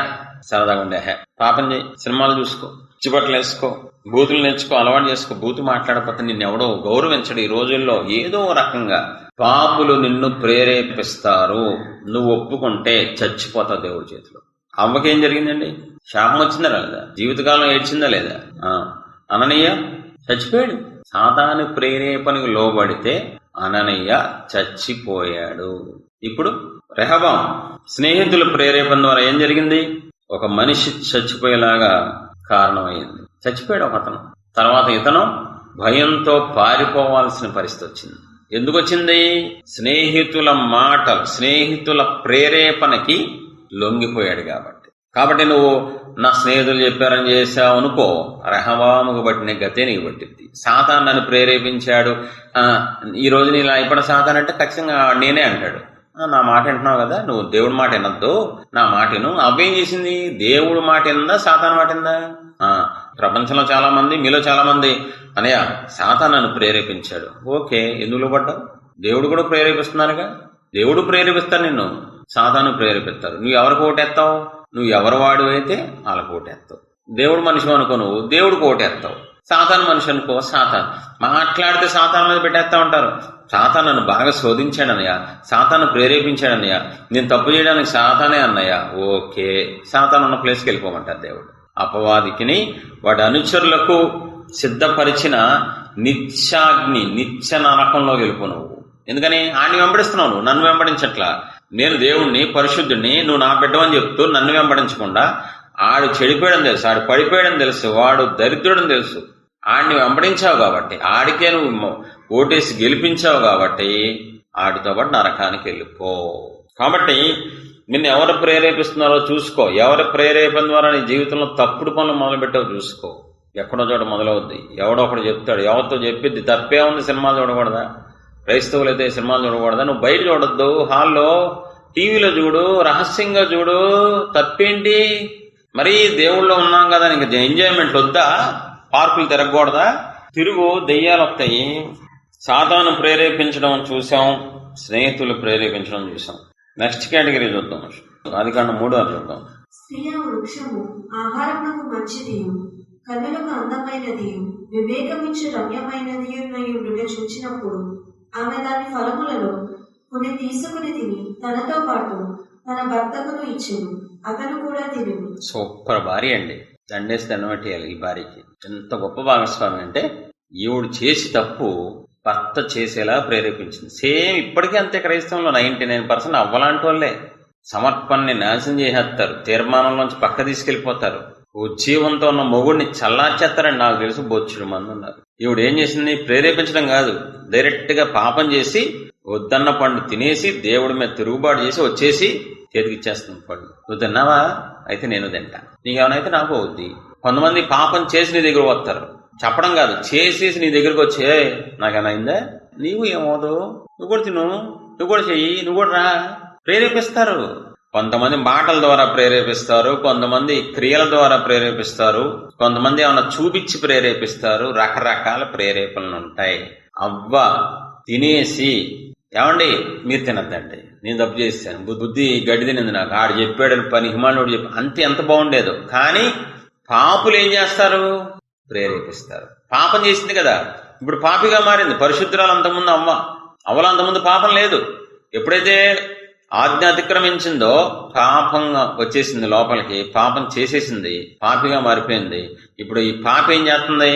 సరదాగా ఉండే, పాపం చేయి, సినిమాలు చూసుకో, చిబట్లు వేసుకో, బూతులు నేర్చుకో, అలవాటు చేసుకో. బూతు మాట్లాడకపోతే నిన్నెవడో గౌరవించడు ఈ రోజుల్లో. ఏదో రకంగా పాపులు నిన్ను ప్రేరేపిస్తారు. నువ్వు ఒప్పుకుంటే చచ్చిపోతావు దేవుడి చేతిలో. అవ్వకేం జరిగిందండి? శాపం వచ్చిందా లేదా? జీవితకాలం ఏడ్చిందా లేదా? అననీయ చచ్చిపోయాడు. సాతాను ప్రేరేపణకు లోబడితే అననీయ చచ్చిపోయాడు. ఇప్పుడు రెహబాం స్నేహితుల ప్రేరేపణ ద్వారా ఏం జరిగింది? ఒక మనిషి చచ్చిపోయేలాగా కారణమైంది. చచ్చిపోయాడు ఒక అతను. తర్వాత ఇతను భయంతో పారిపోవాల్సిన పరిస్థితి వచ్చింది. ఎందుకు వచ్చింది? స్నేహితుల మాటలు, స్నేహితుల ప్రేరేపణకి లొంగిపోయాడు కాబట్టి నువ్వు నా స్నేహితులు చెప్పారని చేశావు అనుకో, రెహబాముకు పట్టిన గతే నీకు పట్టింది. సాతాను నన్ను ప్రేరేపించాడు, ఈ రోజు నీ ఇలా ఇప్పుడు సాతాను అంటే ఖచ్చితంగా నేనే అంటాడు. నా మాట వింటున్నావు కదా, నువ్వు దేవుడి మాట వినొద్దు, నా మాటను. అవేం చేసింది? దేవుడి మాట విందా, సాతాను మాట విందా? ప్రపంచంలో చాలా మంది, మీలో చాలా మంది అనయ్య సాతాను నన్ను ప్రేరేపించాడు. ఓకే, ఎందులో పడ్డావు? దేవుడు కూడా ప్రేరేపిస్తున్నారుగా. దేవుడు ప్రేరేపిస్తాను నిన్ను, సాతాను ప్రేరేపిస్తారు. నువ్వు ఎవరికి ఓటేస్తావు? నువ్వు ఎవరు వాడు అయితే వాళ్ళకి ఓటేస్తావు. దేవుడు మనిషి అనుకో, నువ్వు దేవుడికి ఓటేస్తావు. సాతాను మనిషి అనుకో, సాతాను మాట్లాడితే సాతాను మీద పెట్టేస్తా ఉంటారు. సాతాను నన్ను బాగా శోధించాడన్నయ్య, సాతాను ప్రేరేపించాడన్నయ్య, నేను తప్పు చేయడానికి సాతానే అన్నయ్య. ఓకే, సాతాను ఉన్న ప్లేస్కి వెళ్ళిపోమంటారు దేవుడు. అపవాదికిని వాడి అనుచరులకు సిద్ధపరిచిన నిత్యాగ్ని, నిత్య నరకంలో వెళ్ళిపో నువ్వు. ఎందుకని? ఆడిని వెంబడిస్తున్నావు నువ్వు, నన్ను వెంబడించట్లా. నేను దేవుణ్ణి, పరిశుద్ధుడిని, నువ్వు నా బిడ్డవని చెప్తూ నన్ను వెంబడించకుండా ఆడు చెడిపోయాడని తెలుసు, ఆడు పడిపోయాడని తెలుసు, వాడు దరిద్రుడని తెలుసు, ఆడిని వెంబడించావు కాబట్టి, ఆడికే నువ్వు ఓటేసి గెలిపించావు కాబట్టి ఆడితో పాటు నరకానికి వెళ్ళిపో. కాబట్టి నిన్ను ఎవరు ప్రేరేపిస్తున్నారో చూసుకో. ఎవరి ప్రేరేపణ ద్వారా నీ జీవితంలో తప్పుడు పనులు మొదలుపెట్టావో చూసుకో. ఎక్కడో చోట మొదలవుద్ది, ఎవడో ఒకడు చెప్తాడు, ఎవరితో చెప్పిద్ది. తప్పే ఉంది, సినిమాలు చూడకూడదా? క్రైస్తవులు అయితే సినిమాలు చూడకూడదా? నువ్వు బయట చూడొద్దు, హాల్లో టీవీలో చూడు, రహస్యంగా చూడు, తప్పేంటి? మరి దేవుళ్ళో ఉన్నాం కదా, నీకు ఎంజాయ్మెంట్ వద్దా? పార్కులు తిరగకూడదా? తిరుగు, దెయ్యాలు వస్తాయి. సాతాను ప్రేరేపించడం చూసాం, స్నేహితులు ప్రేరేపించడం చూసాం. నెక్స్ట్ కేటగిరీ చూద్దాం. ఆదికాండం 3 చూద్దాం. స్త్రీయ వృక్షము ఆహారమునకు మంచిదియు, కన్నులకు అందమైనదియు, వివేకమిచ్చు రమ్యమైనదియునయుండుట చూచినప్పుడు ఆమె దాని ఫలములలో కొన్ని తీసుకుని తిని తనతో పాటు తన భర్తకును ఇచ్చెను, అతను కూడా తినెను. సూపర్ భార్య అండి, దండేసి దండమట్టేయాలి ఈ భార్యకి. ఎంత గొప్ప భాగస్వామి అంటే, ఈవిడు చేసి తప్పు భర్త చేసేలా ప్రేరేపించింది. సేమ్ ఇప్పటికీ అంతే. క్రైస్తవంలో 99% అవ్వలాంటి వాళ్ళే సమర్పణని నాశనం చేసేస్తారు, తీర్మానంలోంచి పక్క తీసుకెళ్లిపోతారు, ఉజ్జీవంతో ఉన్న మొగుడిని చల్లార్చేస్తారని నాకు తెలుసు బొచ్చుడు మంది ఉన్నారు. ఈవిడ ఏం చేసింది? ప్రేరేపించడం కాదు, డైరెక్ట్ గా పాపం చేసి వద్దన్న పండు తినేసి దేవుడి మీద తిరుగుబాటు చేసి వచ్చేసి చేతికి ఇచ్చేస్తుంది పండు. నువ్వు తిన్నావా? అయితే నేను తింటా, నీకేమైనా అయితే నాకు అవుద్ది. కొంతమంది పాపం చేసి నీ దగ్గర వస్తారు, చెప్పడం కాదు, చేసేసి నీ దగ్గరకు వచ్చే నాకేమైనా అయిందా, నీవు ఏమవుదు, నువ్వు కూడా తిను, నువ్వు కూడా చెయ్యి, నువ్వు కూడా రా. ప్రేరేపిస్తారు. కొంతమంది మాటల ద్వారా ప్రేరేపిస్తారు, కొంతమంది క్రియల ద్వారా ప్రేరేపిస్తారు, కొంతమంది ఏమన్నా చూపించి ప్రేరేపిస్తారు. రకరకాల ప్రేరేపణలు ఉంటాయి. అవ్వ తినేసి ఏమండి మీరు తినద్దండి, నేను తప్పు చేశాను, బుద్ధి గడ్డి తినింది నాకు, ఆడు చెప్పాడు పని హిమాలయుడు చెప్పి అంతే, ఎంత బాగుండేదో. కానీ పాపులు ఏం చేస్తారు? ప్రేరేపిస్తారు. పాపం చేసింది కదా, ఇప్పుడు పాపిగా మారింది. పరిశుద్ధురాలు అంతకుముందు అవ్వలు అంతకుముందు పాపం లేదు. ఎప్పుడైతే ఆజ్ఞ అతిక్రమించిందో పాపంగా వచ్చేసింది లోపలికి, పాపం చేసేసింది, పాపిగా మారిపోయింది. ఇప్పుడు ఈ పాప ఏం చేస్తుంది?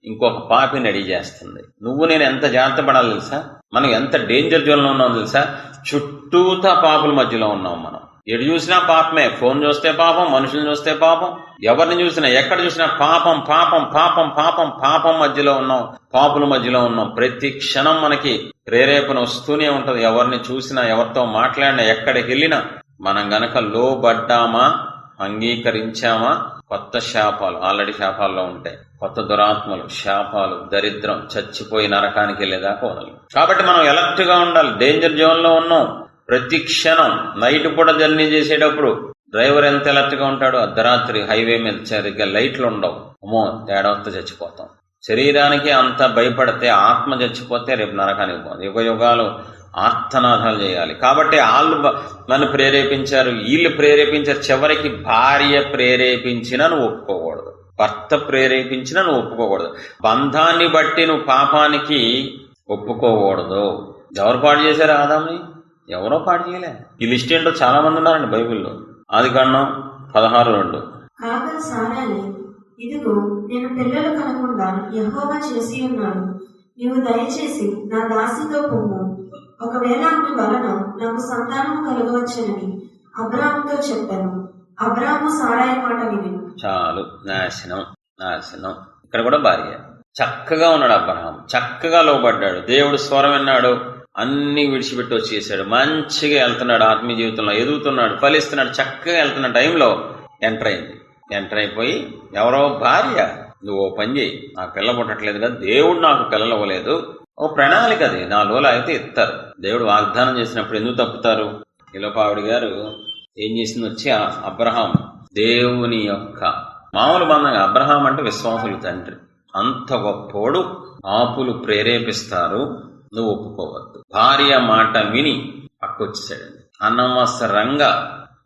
ఇంకొక పాపిని రెడీ చేస్తుంది. నువ్వు నేను ఎంత జాగ్రత్త పడాలి తెలుసా? మనం ఎంత డేంజర్ జోన్లో ఉన్నాం తెలుసా? చుట్టూతా పాపుల మధ్యలో ఉన్నాం మనం. ఎటు చూసినా పాపమే. ఫోన్ చూస్తే పాపం, మనుషులు చూస్తే పాపం, ఎవరిని చూసినా ఎక్కడ చూసినా పాపం పాపం పాపం పాపం పాపం మధ్యలో ఉన్నాం, పాపుల మధ్యలో ఉన్నాం. ప్రతి క్షణం మనకి ప్రేరేపణ వస్తూనే ఉంటది. ఎవరిని చూసినా, ఎవరితో మాట్లాడినా, ఎక్కడికి వెళ్ళినా మనం గనక లోబడ్డామా, అంగీకరించామా, కొత్త శాపాలు ఆల్రెడీ శాపాల్లో ఉంటాయి, కొత్త దురాత్మలు, శాపాలు, దరిద్రం, చచ్చిపోయి నరకానికి వెళ్ళేదాకా వదలం. కాబట్టి మనం అలర్ట్ గా ఉండాలి. డేంజర్ జోన్ లో ఉన్నాం. ప్రతి క్షణం నైట్ పూట జర్నీ చేసేటప్పుడు డ్రైవర్ ఎంత అలర్ట్ గా ఉంటాడో, అర్ధరాత్రి హైవే మీద సరిగ్గా లైట్లు ఉండవు, అమ్మో తేడా వస్తే చచ్చిపోతాం. శరీరానికి అంత భయపడితే ఆత్మ చచ్చిపోతే రేపు నరకానికి పోతుంది. యుగ యుగాలు ఆర్తనాదాలు చేయాలి. కాబట్టి వాళ్ళు నన్ను ప్రేరేపించారు, వీళ్ళు ప్రేరేపించారు. చివరికి భార్య ప్రేరేపించినా నువ్వు ఒప్పుకోకూడదు, భర్త ప్రేరేపించినా నువ్వు ఒప్పుకోకూడదు. బంధాన్ని బట్టి నువ్వు పాపానికి ఒప్పుకోకూడదు. ఎవరు పాడు చేశారు ఆదాంని? ఎవరో పాడు చేయలే. ఈ లిస్ట్ ఏంటో చాలా మంది ఉన్నారండి బైబిల్లో. ఆదికాండం 16:2. కాగా సారాయి, ఇదిగో నేను పిల్లలు కనకుండా యెహోవా చేసి ఉన్నాడు, నీవు దయచేసి నా దాసితో పొమ్ము, ఒకవేళ ఆమె వలన నాకు సంతానము కలగవచ్చునని అబ్రాముతో చెప్పాను. అబ్రాము సారాయి మాట వినెను. చాలు, నాశనం నాశనం. ఇక్కడ కూడా భార్య. చక్కగా ఉన్నాడు అబ్రహాం, చక్కగా లోబడ్డాడు, దేవుడు స్వరం విన్నాడు, అన్ని విడిచిపెట్టి వచ్చేసాడు, మంచిగా వెళ్తున్నాడు, ఆత్మీయ జీవితంలో ఎదుగుతున్నాడు, ఫలిస్తున్నాడు, చక్కగా వెళ్తున్న టైంలో ఎంటర్ అయిపోయి ఎవరో భార్య, నువ్వు ఓ పని చేయి, నాకు పిల్ల పుట్టట్లేదు కదా, దేవుడు నాకు పిల్లలు ఇవ్వలేదు, ఓ ప్రణాళిక, అది 4 రోజులు అయితే ఇస్తారు. దేవుడు వాగ్దానం చేసినప్పుడు ఎందుకు తప్పుతారు? ఇలోపావిడి గారు ఏం చేసింది, వచ్చి అబ్రహాం దేవుని యొక్క మామూలు బంధంగా, అబ్రహాం అంటే విశ్వాసులు తండ్రి, అంత గొప్పోడు, ఆపులు ప్రేరేపిస్తారు, నువ్వు ఒప్పుకోవద్దు. భార్య మాట విని పక్కొచ్చేసాడండి. అనవసరంగా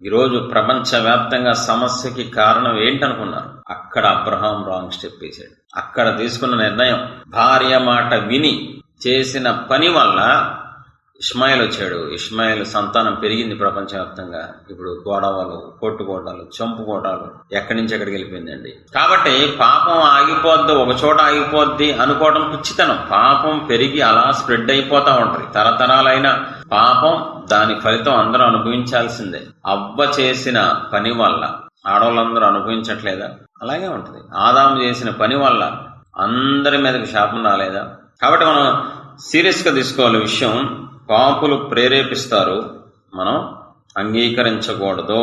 ఈరోజు ప్రపంచవ్యాప్తంగా సమస్యకి కారణం ఏంటనుకున్నారు? అక్కడ అబ్రహాం రాంగ్ స్టెప్ వేశాడు. అక్కడ తీసుకున్న నిర్ణయం, భార్య మాట విని చేసిన పని వల్ల ఇష్మాయిల్ వచ్చాడు. ఇష్మాయిల్ సంతానం పెరిగింది ప్రపంచవ్యాప్తంగా. ఇప్పుడు గొడవలు, కొట్టుకోటాలు, చంపుకోటాలు, ఎక్కడి నుంచి ఎక్కడికి వెళ్ళిపోయిందండి. కాబట్టి పాపం ఆగిపోద్ది, ఒక చోట ఆగిపోద్ది అనుకోవడం పిచ్చితనం. పాపం పెరిగి అలా స్ప్రెడ్ అయిపోతా ఉంటది. తరతరాలైన పాపం, దాని ఫలితం అందరూ అనుభవించాల్సిందే. అవ్వ చేసిన పని వల్ల ఆడవాళ్ళందరూ అనుభవించట్లేదా? అలాగే ఉంటది. ఆదాము చేసిన పని వల్ల అందరి మీదకి శాపం రాలేదా? కాబట్టి మనం సీరియస్ గా తీసుకోవాలి విషయం. పాపులు ప్రేరేపిస్తారు, మనం అంగీకరించకూడదు.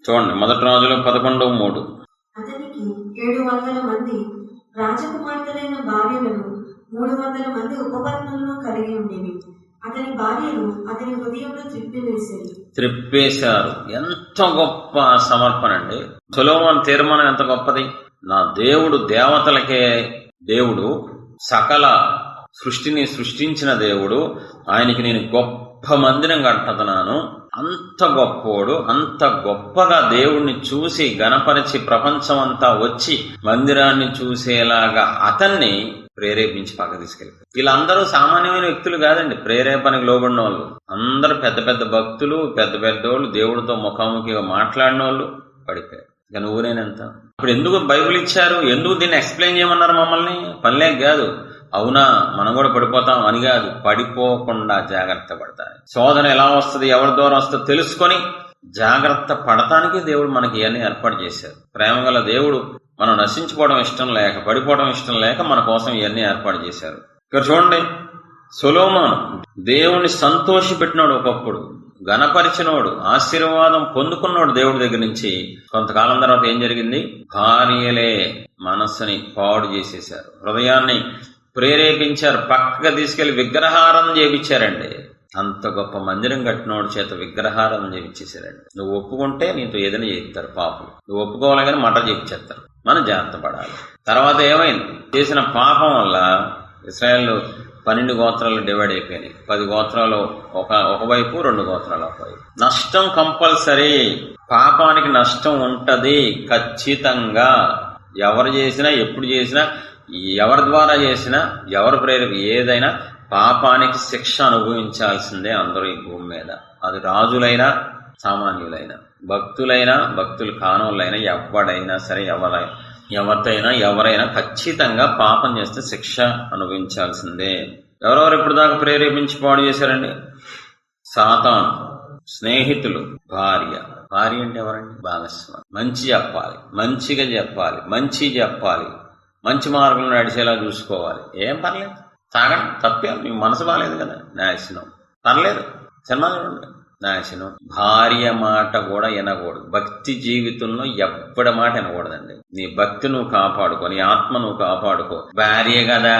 చూడండి, 1 రాజులు 11:3. అతనికి 700 మంది రాజకుమార్తెలైన భార్యలను 300 మంది ఉపపత్నులను కలిగి ఉండేవి. అతని భార్యలు అతని హృదయంలో త్రిప్పేశారు. ఎంత గొప్ప సమర్పణ అండి! సొలొమోను తీర్మానం ఎంత గొప్పది! నా దేవుడు దేవతలకే దేవుడు, సకల సృష్టిని సృష్టించిన దేవుడు, ఆయనకి నేను గొప్ప మందిరం కట్టదనాను. అంత గొప్పోడు, అంత గొప్పగా దేవుణ్ణి చూసి గణపరిచి ప్రపంచం అంతా వచ్చి మందిరాన్ని చూసేలాగా అతన్ని ప్రేరేపించి పక్క తీసుకెళ్ళిపోయి. వీళ్ళందరూ సామాన్యమైన వ్యక్తులు కాదండి, ప్రేరేపణకి లోబడిన వాళ్ళు. అందరూ పెద్ద పెద్ద భక్తులు, పెద్ద పెద్దోళ్ళు, దేవుడితో ముఖాముఖిగా మాట్లాడిన వాళ్ళు పడిపోయారు. ఇక నువ్వు నేనెంత? ఇప్పుడు ఎందుకు బైబిల్ ఇచ్చారు? ఎందుకు దీన్ని ఎక్స్ప్లెయిన్ చేయమన్నారు మమ్మల్ని? పనిలే కాదు, అవునా మనం కూడా పడిపోతాం అని కాదు, పడిపోకుండా జాగ్రత్త పడతాయి. శోధన ఎలా వస్తుంది, ఎవరి ద్వారా వస్తుందో తెలుసుకొని జాగ్రత్త పడటానికి దేవుడు మనకి ఇవన్నీ ఏర్పాటు చేశారు. ప్రేమగల దేవుడు మనం నశించుకోవడం ఇష్టం లేక, పడిపోవడం ఇష్టం లేక మన కోసం ఇవన్నీ ఏర్పాటు చేశారు. ఇక్కడ చూడండి, సొలొమోను దేవుణ్ణి సంతోషి పెట్టినాడు, ఒకప్పుడు గణపరిచినోడు, ఆశీర్వాదం పొందుకున్నాడు దేవుడి దగ్గర నుంచి. కొంతకాలం తర్వాత ఏం జరిగింది? భార్యలే మనస్సుని పాడు చేసేశారు, హృదయాన్ని ప్రేరేపించారు, పక్కగా తీసుకెళ్లి విగ్రహారం చేయించారండి. అంత గొప్ప మందిరం కట్టినోడు చేత విగ్రహారం చేయించేశారండి. నువ్వు ఒప్పుకుంటే నీతో ఏదైనా చేయిస్తారు పాపం, నువ్వు ఒప్పుకోవాలి కానీ మట చేయించేస్తారు. మనం జాగ్రత్త పడాలి. తర్వాత ఏమైంది? చేసిన పాపం వల్ల ఇశ్రాయేలు 12 గోత్రాలు డివైడ్ అయిపోయినాయి. 10 గోత్రాలు ఒకవైపు, 2 గోత్రాలు ఒకవైపు. నష్టం కంపల్సరీ, పాపానికి నష్టం ఉంటది ఖచ్చితంగా. ఎవరు చేసినా, ఎప్పుడు చేసినా, ఎవరి ద్వారా చేసినా, ఎవరు ఏదైనా పాపానికి శిక్ష అనుభవించాల్సిందే అందరూ ఈ భూమి మీద. అది రాజులైనా, సామాన్యులైనా, భక్తులైనా, భక్తులు కానోళ్ళైనా, ఎవడైనా సరే, ఎవరైనా ఖచ్చితంగా పాపం చేస్తే శిక్ష అనుభవించాల్సిందే. ఎవరెవరు ఇప్పుడు దాకా ప్రేరేపించి పాడు చేశారండి? సాతాను, స్నేహితులు, భార్య. భార్య అంటే ఎవరండి? భాగస్వామి. మంచి చెప్పాలి, మంచిగా చెప్పాలి, మంచి మార్గంలో నడిచేలా చూసుకోవాలి. ఏం పర్లేదు, తాగండి, తప్పేం, నీకు మనసు బాగాలేదు కదా, నాశనం, పర్లేదు, సినిమా చూడండి, నాశనం. భార్య మాట కూడా వినకూడదు. భక్తి జీవితంలో ఎవ్వడి మాట వినకూడదండి. నీ భక్తి నువ్వు కాపాడుకో, నీ ఆత్మ నువ్వు కాపాడుకో. భార్య కదా,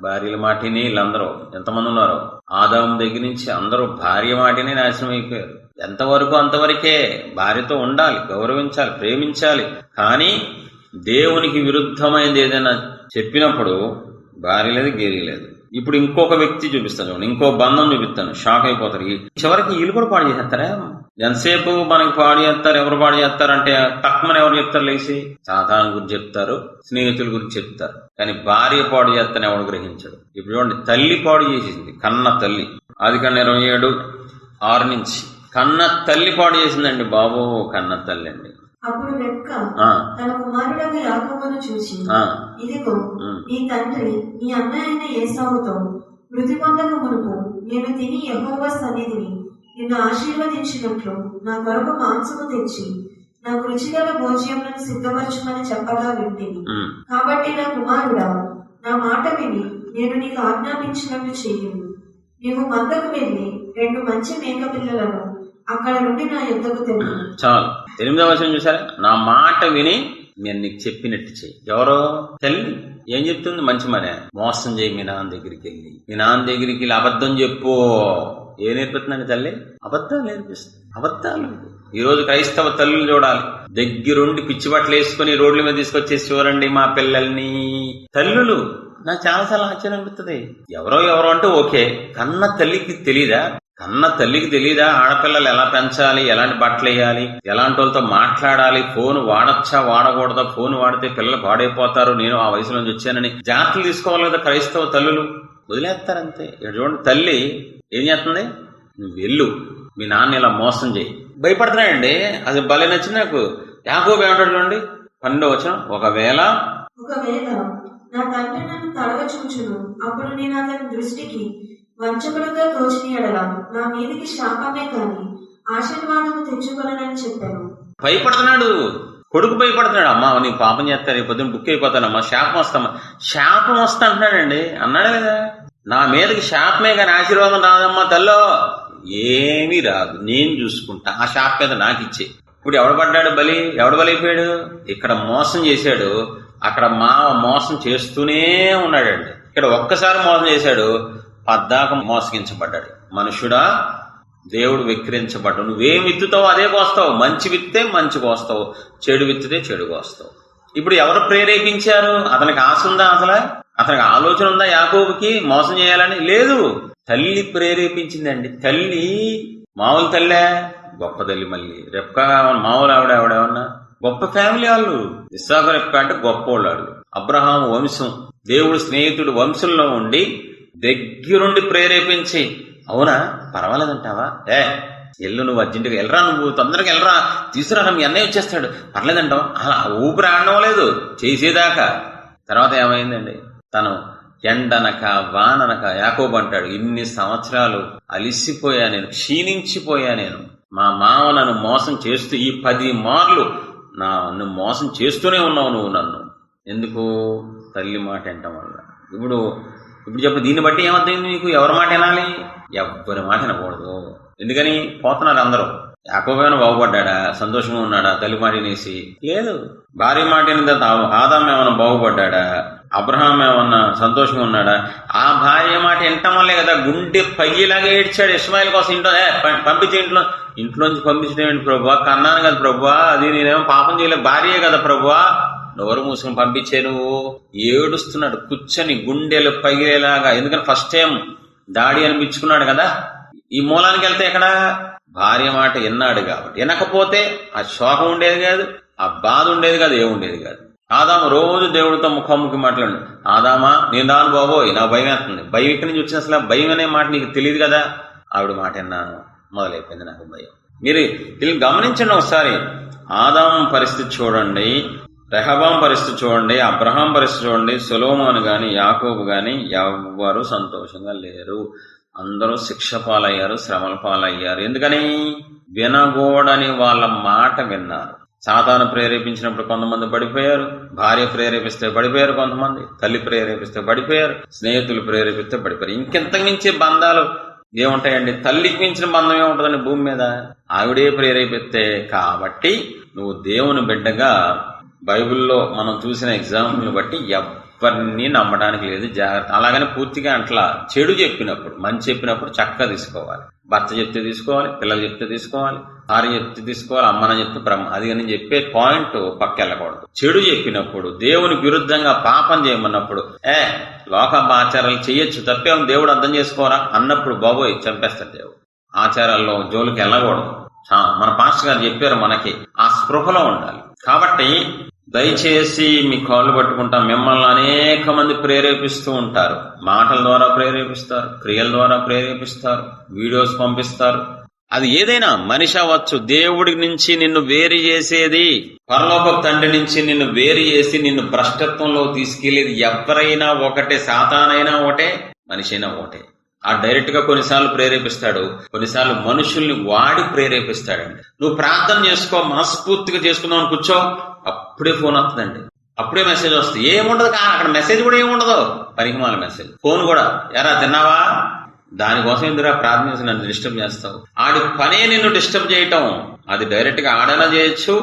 భార్యల మాటిని వీళ్ళందరూ ఎంతమంది ఉన్నారో, ఆదాము దగ్గర నుంచి అందరూ భార్య మాటిని నాశనం అయిపోయారు. ఎంతవరకు అంతవరకే. భార్యతో ఉండాలి, గౌరవించాలి, ప్రేమించాలి. కానీ దేవునికి విరుద్ధమైనది ఏదైనా చెప్పినప్పుడు భార్య లేదు, గేరి లేదు. ఇప్పుడు ఇంకొక వ్యక్తి చూపిస్తాను చూడండి, ఇంకో బంధం చూపిస్తాను, షాక్ అయిపోతారు. చివరికి వీళ్ళు కూడా పాడు చేస్తారా? ఎంతసేపు మనకి పాడు చేస్తారు. ఎవరు పాడు చేస్తారంటే తక్కువని ఎవరు చెప్తారు? లేచి సాధారణ గురించి చెప్తారు, స్నేహితుల గురించి చెప్తారు. కానీ భార్య పాడు చేస్తాను ఎవరు గ్రహించడు. ఇప్పుడు చూడండి, తల్లి పాడు చేసింది, కన్న తల్లి. ఆదికాండం 27:6 నుంచి కన్న తల్లి పాడు చేసిందండి బాబు. కన్న తల్లి అండి. అప్పుడు రెబ్కా తన కుమారుడైన యాకోబును చూసి, ఇదిగో నీ తండ్రి నీ అన్న అయిన ఏసావుతో మృతి పొందక మునుపు నేను తిని యెహోవా సన్నిధిని నిన్ను ఆశీర్వదించినట్లు నా కొరకు మాంసము తెచ్చి నాకు రుచిగల భోజ్యములను సిద్ధపరచుమని చెప్పగా వింటిని. కాబట్టి నా కుమారుడా, నా మాట విని నేను నీకు ఆజ్ఞాపించినట్టు చెయ్యను. నీవు మందకు వెళ్లి 2 మంచి మేక పిల్లలను అక్కడ నుండి నా యుద్ధకు తెలు. చాలు. 8వ వచనం చూసారా? నా మాట విని నేను నీకు చెప్పినట్టు చెయ్యి. ఎవరో తల్లి ఏం చెప్తుంది? మంచి మనే. మోసం చేయి, మీ నాన్న దగ్గరికి వెళ్ళి, మీ నాన్న దగ్గరికి వెళ్ళి అబద్ధం చెప్పు. ఏం నేర్పుతుందండి తల్లి? అబద్ధాలు నేర్పిస్తుంది. అబద్ధాలు. ఈ రోజు క్రైస్తవ తల్లులు చూడాలి, దగ్గరుండి పిచ్చి బట్టలు వేసుకుని రోడ్ల మీద తీసుకొచ్చేసి చూడండి మా పిల్లల్ని. తల్లులు నాకు చాలాసార్లు ఆశ్చర్యం అనిపిస్తుంది. ఎవరో అంటే ఓకే, కన్న తల్లికి తెలీదా? కన్న తల్లికి తెలీదా ఆడపిల్లలు ఎలా పెంచాలి, ఎలాంటి బట్టలు వేయాలి, ఎలాంటి వాళ్ళతో మాట్లాడాలి, ఫోన్ వాడచ్చా వాడకూడదా, ఫోన్ వాడితే పిల్లలు పాడైపోతారు, నేను ఆ వయసు నుంచి వచ్చానని జాగ్రత్తలు తీసుకోవాలి కదా క్రైస్తవ తల్లులు. వదిలేస్తారంతే. ఇక్కడ చూడండి, తల్లి ఏం చేస్తుంది? నువ్వు వెళ్ళు, మీ నాన్న ఇలా మోసం చేయి. భయపడుతున్నాయండి. అది భలే నచ్చింది నాకు. యాకోబు ఏమంటాడు చూడండి, 12వ వచనం, ఒకవేళ నా తండ్రి నన్ను తడవ చూచును, అప్పుడు నేను అతని దృష్టికి వంచకుడుగా తోచిన ఎడల నా మీదికి శాపమే కాని ఆశీర్వాదము తెచ్చుకొనని చెప్పాను. భయపడుతున్నాడు కొడుకు, భయపడుతున్నాడు. అమ్మా నీ పాపం చేస్తారు, ఈ పొద్దున్న బుక్ అయిపోతానమ్మా, శాపం వస్తామా. శాపం వస్తా అంటున్నాడండి. అన్నాడు కదా, నా మీదకి శాపమే కానీ ఆశీర్వాదం రాదమ్మా తల్లో. ఏమీ రాదు, నేను చూసుకుంటా, ఆ శాప మీద నాకు ఇచ్చే. ఇప్పుడు ఎవడు పడ్డాడు బలి? ఎవడు బలైపోయాడు? ఇక్కడ మోసం చేశాడు, అక్కడ మావ మోసం చేస్తూనే ఉన్నాడండి. ఇక్కడ ఒక్కసారి మోసం చేశాడు, పద్దాక మోసగించబడ్డాడు. మనుషుడా, దేవుడు వెక్కిరించబడ్డాడు. నువ్వేం విత్తుతావు అదే కోస్తావు. మంచి విత్తే మంచి కోస్తావు, చెడు విత్తితే చెడు కోస్తావు. ఇప్పుడు ఎవరు ప్రేరేపించారు? అతనికి ఆశ ఉందా? అతనికి ఆలోచన ఉందా యాకోబుకి మోసం చేయాలని? లేదు, తల్లి ప్రేరేపించిందండి. తల్లి మామూలు తల్లే, గొప్ప తల్లి. మళ్ళీ రెప్కా మామూలు ఆవిడేమన్నా గొప్ప ఫ్యామిలీ వాళ్ళు. ఇస్సాకు రెప్కా అంటే గొప్ప వాళ్ళు. అబ్రహాము వంశం, దేవుడు స్నేహితుడు వంశంలో ఉండి దగ్గరుండి ప్రేరేపించి, అవునా పర్వాలేదంటావా? ఎల్లు, నువ్వు అర్జెంటుగా వెళ్ళరా, నువ్వు తొందరగా వెళ్ళరా, తీసుకురా, మీ అన్నయ్య వచ్చేస్తాడు, పర్లేదంటావా? అలా ఊపిరి ఆడడం లేదు చేసేదాకా. తర్వాత ఏమైందండి? తను ఎండనక వాననక యాకోబు అంటాడు, ఇన్ని సంవత్సరాలు అలిసిపోయా నేను, క్షీణించిపోయా నేను. మా మామ నన్ను మోసం చేస్తూ ఈ 10 మార్లు నన్ను మోసం చేస్తూనే ఉన్నావు నువ్వు నన్ను. ఎందుకు? తల్లి మాట వినటం వల్ల. ఇప్పుడు చెప్పు, దీన్ని బట్టి ఏమవుతుంది నీకు? ఎవరి మాట వినాలి? ఎవ్వరి మాట వినకూడదు. ఎందుకని? పోతున్నారు అందరూ. యాకోబు ఏమైనా బాగుపడ్డా? సంతోషంగా ఉన్నాడా తల్లి మాట వినేసి? లేదు. భార్య మాట విన్న తర్వాత ఆదాము ఏమైనా బాగుపడ్డా? అబ్రహాం ఏమన్నా సంతోషంగా ఉన్నాడా? ఆ భార్య మాట వినటం వల్లే కదా గుండె పగిలాగా ఏడ్చాడు ఇస్మాయిల్ కోసం. పంపించే ఇంట్లోంచి పంపించడం ఏంటి ప్రభువా? కన్నాను కదా ప్రభువా, అది నేనేమో పాపం చేయలేదు, భార్యే కదా ప్రభువా, నోరు మూసుకుని పంపించే. నువ్వు ఏడుస్తున్నాడు కూర్చొని గుండెలు పగిలేలాగా. ఎందుకంటే ఫస్ట్ టైం దాడి అనిపించుకున్నాడు కదా. ఈ మూలానికి వెళ్తే ఎక్కడ భార్య మాట విన్నాడు కాబట్టి. వినకపోతే ఆ శోకం ఉండేది కాదు, ఆ బాధ ఉండేది కాదు, ఏముండేది కాదు. ఆదాము రోజు దేవుడితో ముఖాముఖి మాట్లాడు. ఆదామా నేను రాను బాబోయ్, నా భయం వేస్తుంది. భయం ఇక్కడి నుంచి వచ్చిన అసలు భయం అనే మాట నీకు తెలియదు కదా. ఆవిడ మాట విన్నాను, మొదలైపోయింది నాకు భయం. మీరు వీళ్ళు గమనించండి ఒకసారి. ఆదాము పరిస్థితి చూడండి, రెహబాం పరిస్థితి చూడండి, అబ్రహాం పరిస్థితి చూడండి, సొలొమోను గాని యాకోబు గాని ఎవ్వరూ సంతోషంగా లేరు. అందరూ శిక్ష పాలయ్యారు, శ్రమల పాలయ్యారు. ఎందుకని? వినగూడని వాళ్ళ మాట విన్నారు. సాతాను ప్రేరేపించినప్పుడు కొంతమంది పడిపోయారు, భార్య ప్రేరేపిస్తే పడిపోయారు, కొంతమంది తల్లి ప్రేరేపిస్తే పడిపోయారు, స్నేహితులు ప్రేరేపిస్తే పడిపోయారు. ఇంకెంతకు మించి బంధాలు ఏముంటాయండి? తల్లికి మించిన బంధం ఏముంటుందండి భూమి మీద? ఆవిడే ప్రేరేపిస్తే. కాబట్టి నువ్వు దేవుని బిడ్డగా బైబిల్లో మనం చూసిన ఎగ్జాంపుల్ బట్టి ఎవరిని నమ్మడానికి లేదు, జాగ్రత్త. అలాగని పూర్తిగా అట్లా చెడు చెప్పినప్పుడు, మంచి చెప్పినప్పుడు చక్కగా తీసుకోవాలి. భర్త చెప్తే తీసుకోవాలి, పిల్లలు చెప్తే తీసుకోవాలి, భార్య చెప్తే తీసుకోవాలి, అమ్మని చెప్తే బ్రహ్మ. అది అని చెప్పే పాయింట్ పక్క వెళ్ళకూడదు. చెడు చెప్పినప్పుడు, దేవునికి విరుద్ధంగా పాపం చేయమన్నప్పుడు, లోక ఆచారాలు చెయ్యొచ్చు, తప్పేమో దేవుడు అర్థం చేసుకోరా అన్నప్పుడు బాబోయ్ చంపేస్తాడు దేవుడు. ఆచారాల్లో జోలికి వెళ్ళకూడదు. మన పాస్టర్ గారు చెప్పారు, మనకి ఆ స్పృహలో ఉండాలి. కాబట్టి దయచేసి మీ కాళ్ళు పట్టుకుంటాం. మిమ్మల్ని అనేక మంది ప్రేరేపిస్తూ ఉంటారు. మాటల ద్వారా ప్రేరేపిస్తారు, క్రియల ద్వారా ప్రేరేపిస్తారు, వీడియోస్ పంపిస్తారు. అది ఏదైనా మనిషి అవ్వచ్చు. దేవుడి నుంచి నిన్ను వేరు చేసేది, పరలోక తండ్రి నుంచి నిన్ను వేరు చేసి నిన్ను భ్రష్టత్వంలో తీసుకెళ్లేది ఎవరైనా ఒకటే. సాతానైనా ఒకటే, మనిషి అయినా ఒకటే. ఆ డైరెక్ట్ గా కొన్నిసార్లు ప్రేరేపిస్తాడు, కొన్నిసార్లు మనుషుల్ని వాడి ప్రేరేపిస్తాడండి. నువ్వు ప్రార్థన చేసుకో, మనస్ఫూర్తిగా చేసుకుందాం అని కూర్చో, అప్పుడే ఫోన్ వస్తుందండి, అప్పుడే మెసేజ్ వస్తుంది. ఏముండదు, అక్కడ మెసేజ్ కూడా ఏముండదు, పరిగమాల మెసేజ్. ఫోన్ కూడా, ఎరా తిన్నావా? దానికోసం ఎందుకురా ప్రార్థించి నన్ను డిస్టర్బ్ చేస్తావు? ఆడి పనే నిన్ను డిస్టర్బ్ చేయటం. అది డైరెక్ట్ గా ఆడైనా చేయొచ్చు,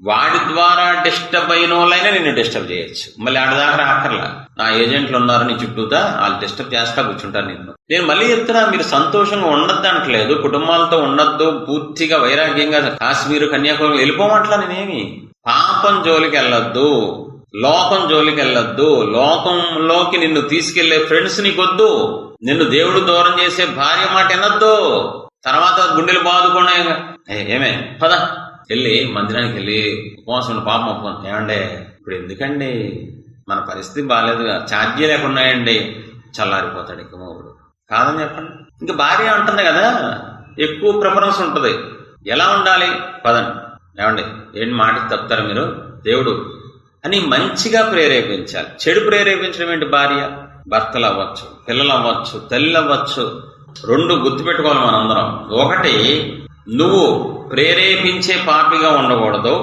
వాడి ద్వారా డిస్టర్బ్ అయిన వాళ్ళైనా నిన్ను డిస్టర్బ్ చేయొచ్చు. మళ్ళీ ఆడదాకా రాకర్లా. నా ఏజెంట్లు ఉన్నారు నీ చుట్టూతా, వాళ్ళు డిస్టర్బ్ చేస్తా కూర్చుంటారు నిన్ను. నేను మళ్ళీ చెప్తున్నా, మీరు సంతోషంగా ఉండద్దు అంటలేదు, కుటుంబాలతో ఉండొద్దు, పూర్తిగా వైరాగ్యంగా కాశ్మీరు కన్యాకుమారి వెళ్ళిపోమంటలా నేనేమి. పాపం జోలికి వెళ్ళొద్దు, లోకం జోలికి వెళ్ళొద్దు, లోకంలోకి నిన్ను తీసుకెళ్లే ఫ్రెండ్స్ నీకొద్దు, నిన్ను దేవుడు దూరం చేసే భార్య మాట వినొద్దు. తర్వాత గుండెలు బాదుకునే ఏమే పద వెళ్ళి మందిరానికి వెళ్ళి ఉపవాసం పాపం ఒప్పుకుంది. ఏమండే ఇప్పుడు ఎందుకండి, మన పరిస్థితి బాగాలేదుగా, ఛార్జీ లేకున్నాయండి, చల్లారిపోతాడు ఇంక మొగుడు. కాదని చెప్పండి. ఇంకా భార్య ఉంటుంది కదా, ఎక్కువ ప్రిఫరెన్స్ ఉంటుంది. ఎలా ఉండాలి? పదండి. ఏమండి ఏంటి మాట తప్పుతారు మీరు, దేవుడు అని మంచిగా ప్రేరేపించాలి. చెడు ప్రేరేపించడం ఏంటి? భార్య, భర్తలు అవ్వచ్చు, పిల్లలు అవ్వచ్చు, తల్లి అవ్వచ్చు. రెండు గుర్తుపెట్టుకోవాలి మనందరం. ఒకటి, నువ్వు ప్రేరేపించే పాపిగా ఉండకూడదు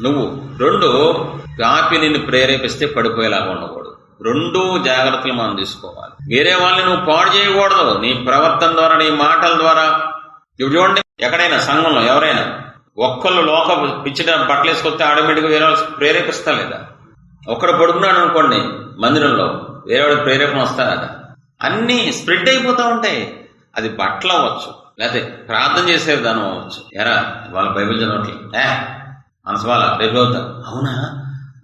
నువ్వు. రెండు, పాపి నిన్ను ప్రేరేపిస్తే పడిపోయేలాగా ఉండకూడదు. రెండు జాగ్రత్తలు మనం తీసుకోవాలి. వేరే వాళ్ళని నువ్వు పాడు చేయకూడదు నీ ప్రవర్తన ద్వారా, నీ మాటల ద్వారా. ఇప్పుడు చూడండి, ఎక్కడైనా సంఘంలో ఎవరైనా ఒక్కళ్ళు లోక పిచ్చిన బట్టలు వేసుకొస్తే ఆటోమేటిక్ గా వేరే వాళ్ళు ప్రేరేపిస్తా లేదా? ఒక్కడు పడుకున్నాడు అనుకోండి మందిరంలో, వేరేవాడికి ప్రేరేపణ వస్తా కదా. అన్ని స్ప్రెడ్ అయిపోతా ఉంటాయి. అది బట్టలు అవ్వచ్చు, లేకపోతే ప్రార్థన చేసే విధానం అవ్వచ్చు. ఎరా వాళ్ళ బైబిల్ చదవట్లేదు, మనసు వాళ్ళ రేపు చదువుతా. అవునా,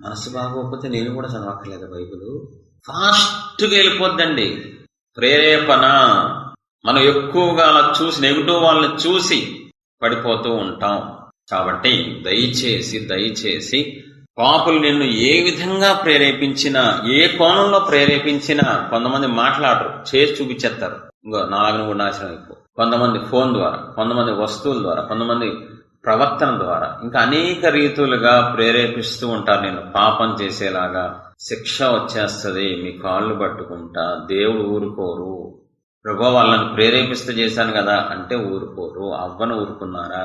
మనసు బాగోకపోతే నేను కూడా చదవక్కర్లేదు బైబిల్. ఫాస్ట్గా వెళ్ళిపోద్దండి ప్రేరేపణ. మనం ఎక్కువగా అలా చూసి నెగిటివ్ వాళ్ళని చూసి పడిపోతూ ఉంటాం. కాబట్టి దయచేసి పాపులు నిన్ను ఏ విధంగా ప్రేరేపించినా, ఏ కోణంలో ప్రేరేపించినా, కొంతమంది మాట్లాడరు, చేసి చూపించేస్తారు. ఇంకో నాలుగు కూడా నాశనం అయిపో. కొంతమంది ఫోన్ ద్వారా, కొంతమంది వస్తువుల ద్వారా, కొంతమంది ప్రవర్తన ద్వారా, ఇంకా అనేక రీతులుగా ప్రేరేపిస్తూ ఉంటారు నేను పాపం చేసేలాగా. శిక్ష వచ్చేస్తుంది, మీ కాళ్ళు పట్టుకుంటా. దేవుడు ఊరుకోరు. ప్రభు వాళ్ళని ప్రేరేపిస్తూ చేశాను కదా అంటే ఊరుకోరు. అవ్వను ఊరుకున్నారా?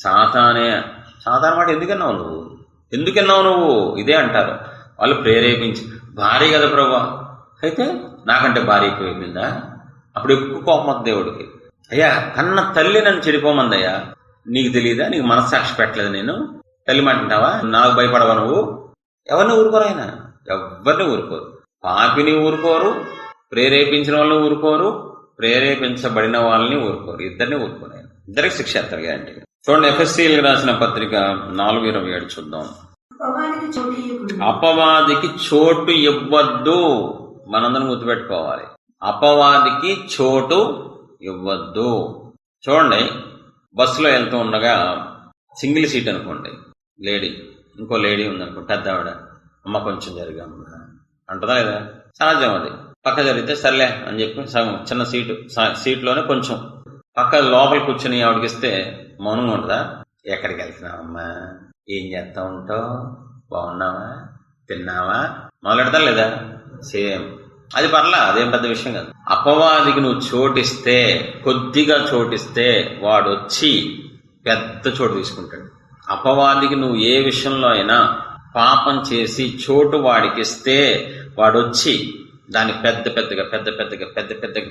సాతాను మాట ఎందుకన్నావు నువ్వు, ఎందుకన్నావు నువ్వు, ఇదే అంటారు వాళ్ళు. ప్రేరేపించి భార్య కదా ప్రభు, అయితే నాకంటే భార్య ఎక్కువైపోయిందా? అప్పుడు ఎక్కువ కోపం దేవుడికి. అయ్యా కన్న తల్లి నన్ను చెడిపోమందయ్యా, నీకు తెలియదా? నీకు మనస్సాక్షి పెట్టలేదు నేను? తల్లి మాట అంటావా? నాకు భయపడవా నువ్వు? ఎవరిని ఊరుకోరు ఆయన, ఎవరిని ఊరుకోరు. పాపిని ఊరుకోరు, ప్రేరేపించిన వాళ్ళని ఊరుకోరు, ప్రేరేపించబడిన వాళ్ళని ఊరుకోరు. ఇద్దరిని ఊరుకోరు. ఇద్దరికి శిక్ష ఎత్తారు గ్యారంటీ. చూడండి, ఎఫెసీయులకు రాసిన పత్రిక 4:27 చూద్దాం. అపవాదికి చోటు ఇవ్వద్దు. మనందరం గుర్తుపెట్టుకోవాలి, అపవాదికి చోటు ఇవ్వద్దు. చూడండి, బస్సులో వెళ్తూ ఉండగా సింగిల్ సీట్ అనుకోండి, లేడీ, ఇంకో లేడీ ఉందనుకో, పెద్ద ఆవిడ, అమ్మ కొంచెం జరిగామ్మా అంటదా లేదా? సహజం. అది పక్క జరిగితే సర్లే అని చెప్పి సగం చిన్న సీట్లోనే కొంచెం పక్క లోపల కూర్చొని ఆవిడకిస్తే మౌనంగా ఉంటుందా? ఎక్కడికి వెళ్తున్నావమ్మా, ఏం చేస్తా ఉంటావు, బాగున్నావా, తిన్నావా, మొదలెడతా లేదా? సేమ్. అది పర్లా, అదేం పెద్ద విషయం కాదు. అపవాదికి నువ్వు చోటిస్తే, కొద్దిగా చోటిస్తే వాడు వచ్చి పెద్ద చోటు తీసుకుంటాడు. అపవాదికి నువ్వు ఏ విషయంలో అయినా పాపం చేసి చోటు వాడికిస్తే వాడు వచ్చి దాన్ని పెద్ద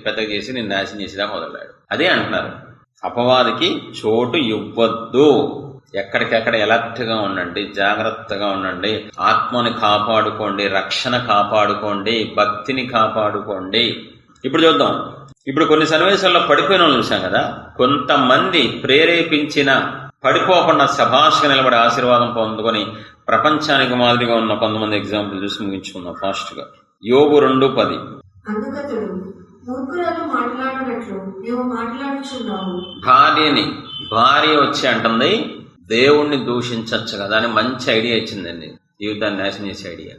పెద్దగా చేసి నేను నాశనం చేసేదా మొదలెట్టాడు. అదే అంటున్నారు, అపవాదికి చోటు ఇవ్వద్దు. ఎక్కడికెక్కడ అలర్ట్ గా ఉండండి, జాగ్రత్తగా ఉండండి, ఆత్మని కాపాడుకోండి, రక్షణ కాపాడుకోండి, భక్తిని కాపాడుకోండి. ఇప్పుడు చూద్దాం. ఇప్పుడు కొన్ని సన్నివేశాల్లో పడిపోయిన వాళ్ళు చూసాం కదా. కొంతమంది ప్రేరేపించిన పడిపోకుండా శభాష్గా నిలబడి ఆశీర్వాదం పొందుకొని ప్రపంచానికి మాదిరిగా ఉన్న కొంతమంది ఎగ్జాంపుల్ చూసి ముగించుకుందాం ఫాస్ట్ గా. యోబు 2:10. అందుకతడు మూర్ఖురాలు మాట్లాడినట్లు నీవు మాట్లాడుచున్నావు. భార్య వచ్చి అంటుంది దేవుణ్ణి దూషించచ్చు కదా అని మంచి ఐడియా ఇచ్చిందండి. జీవితాన్ని నాశనం చేసే ఐడియా.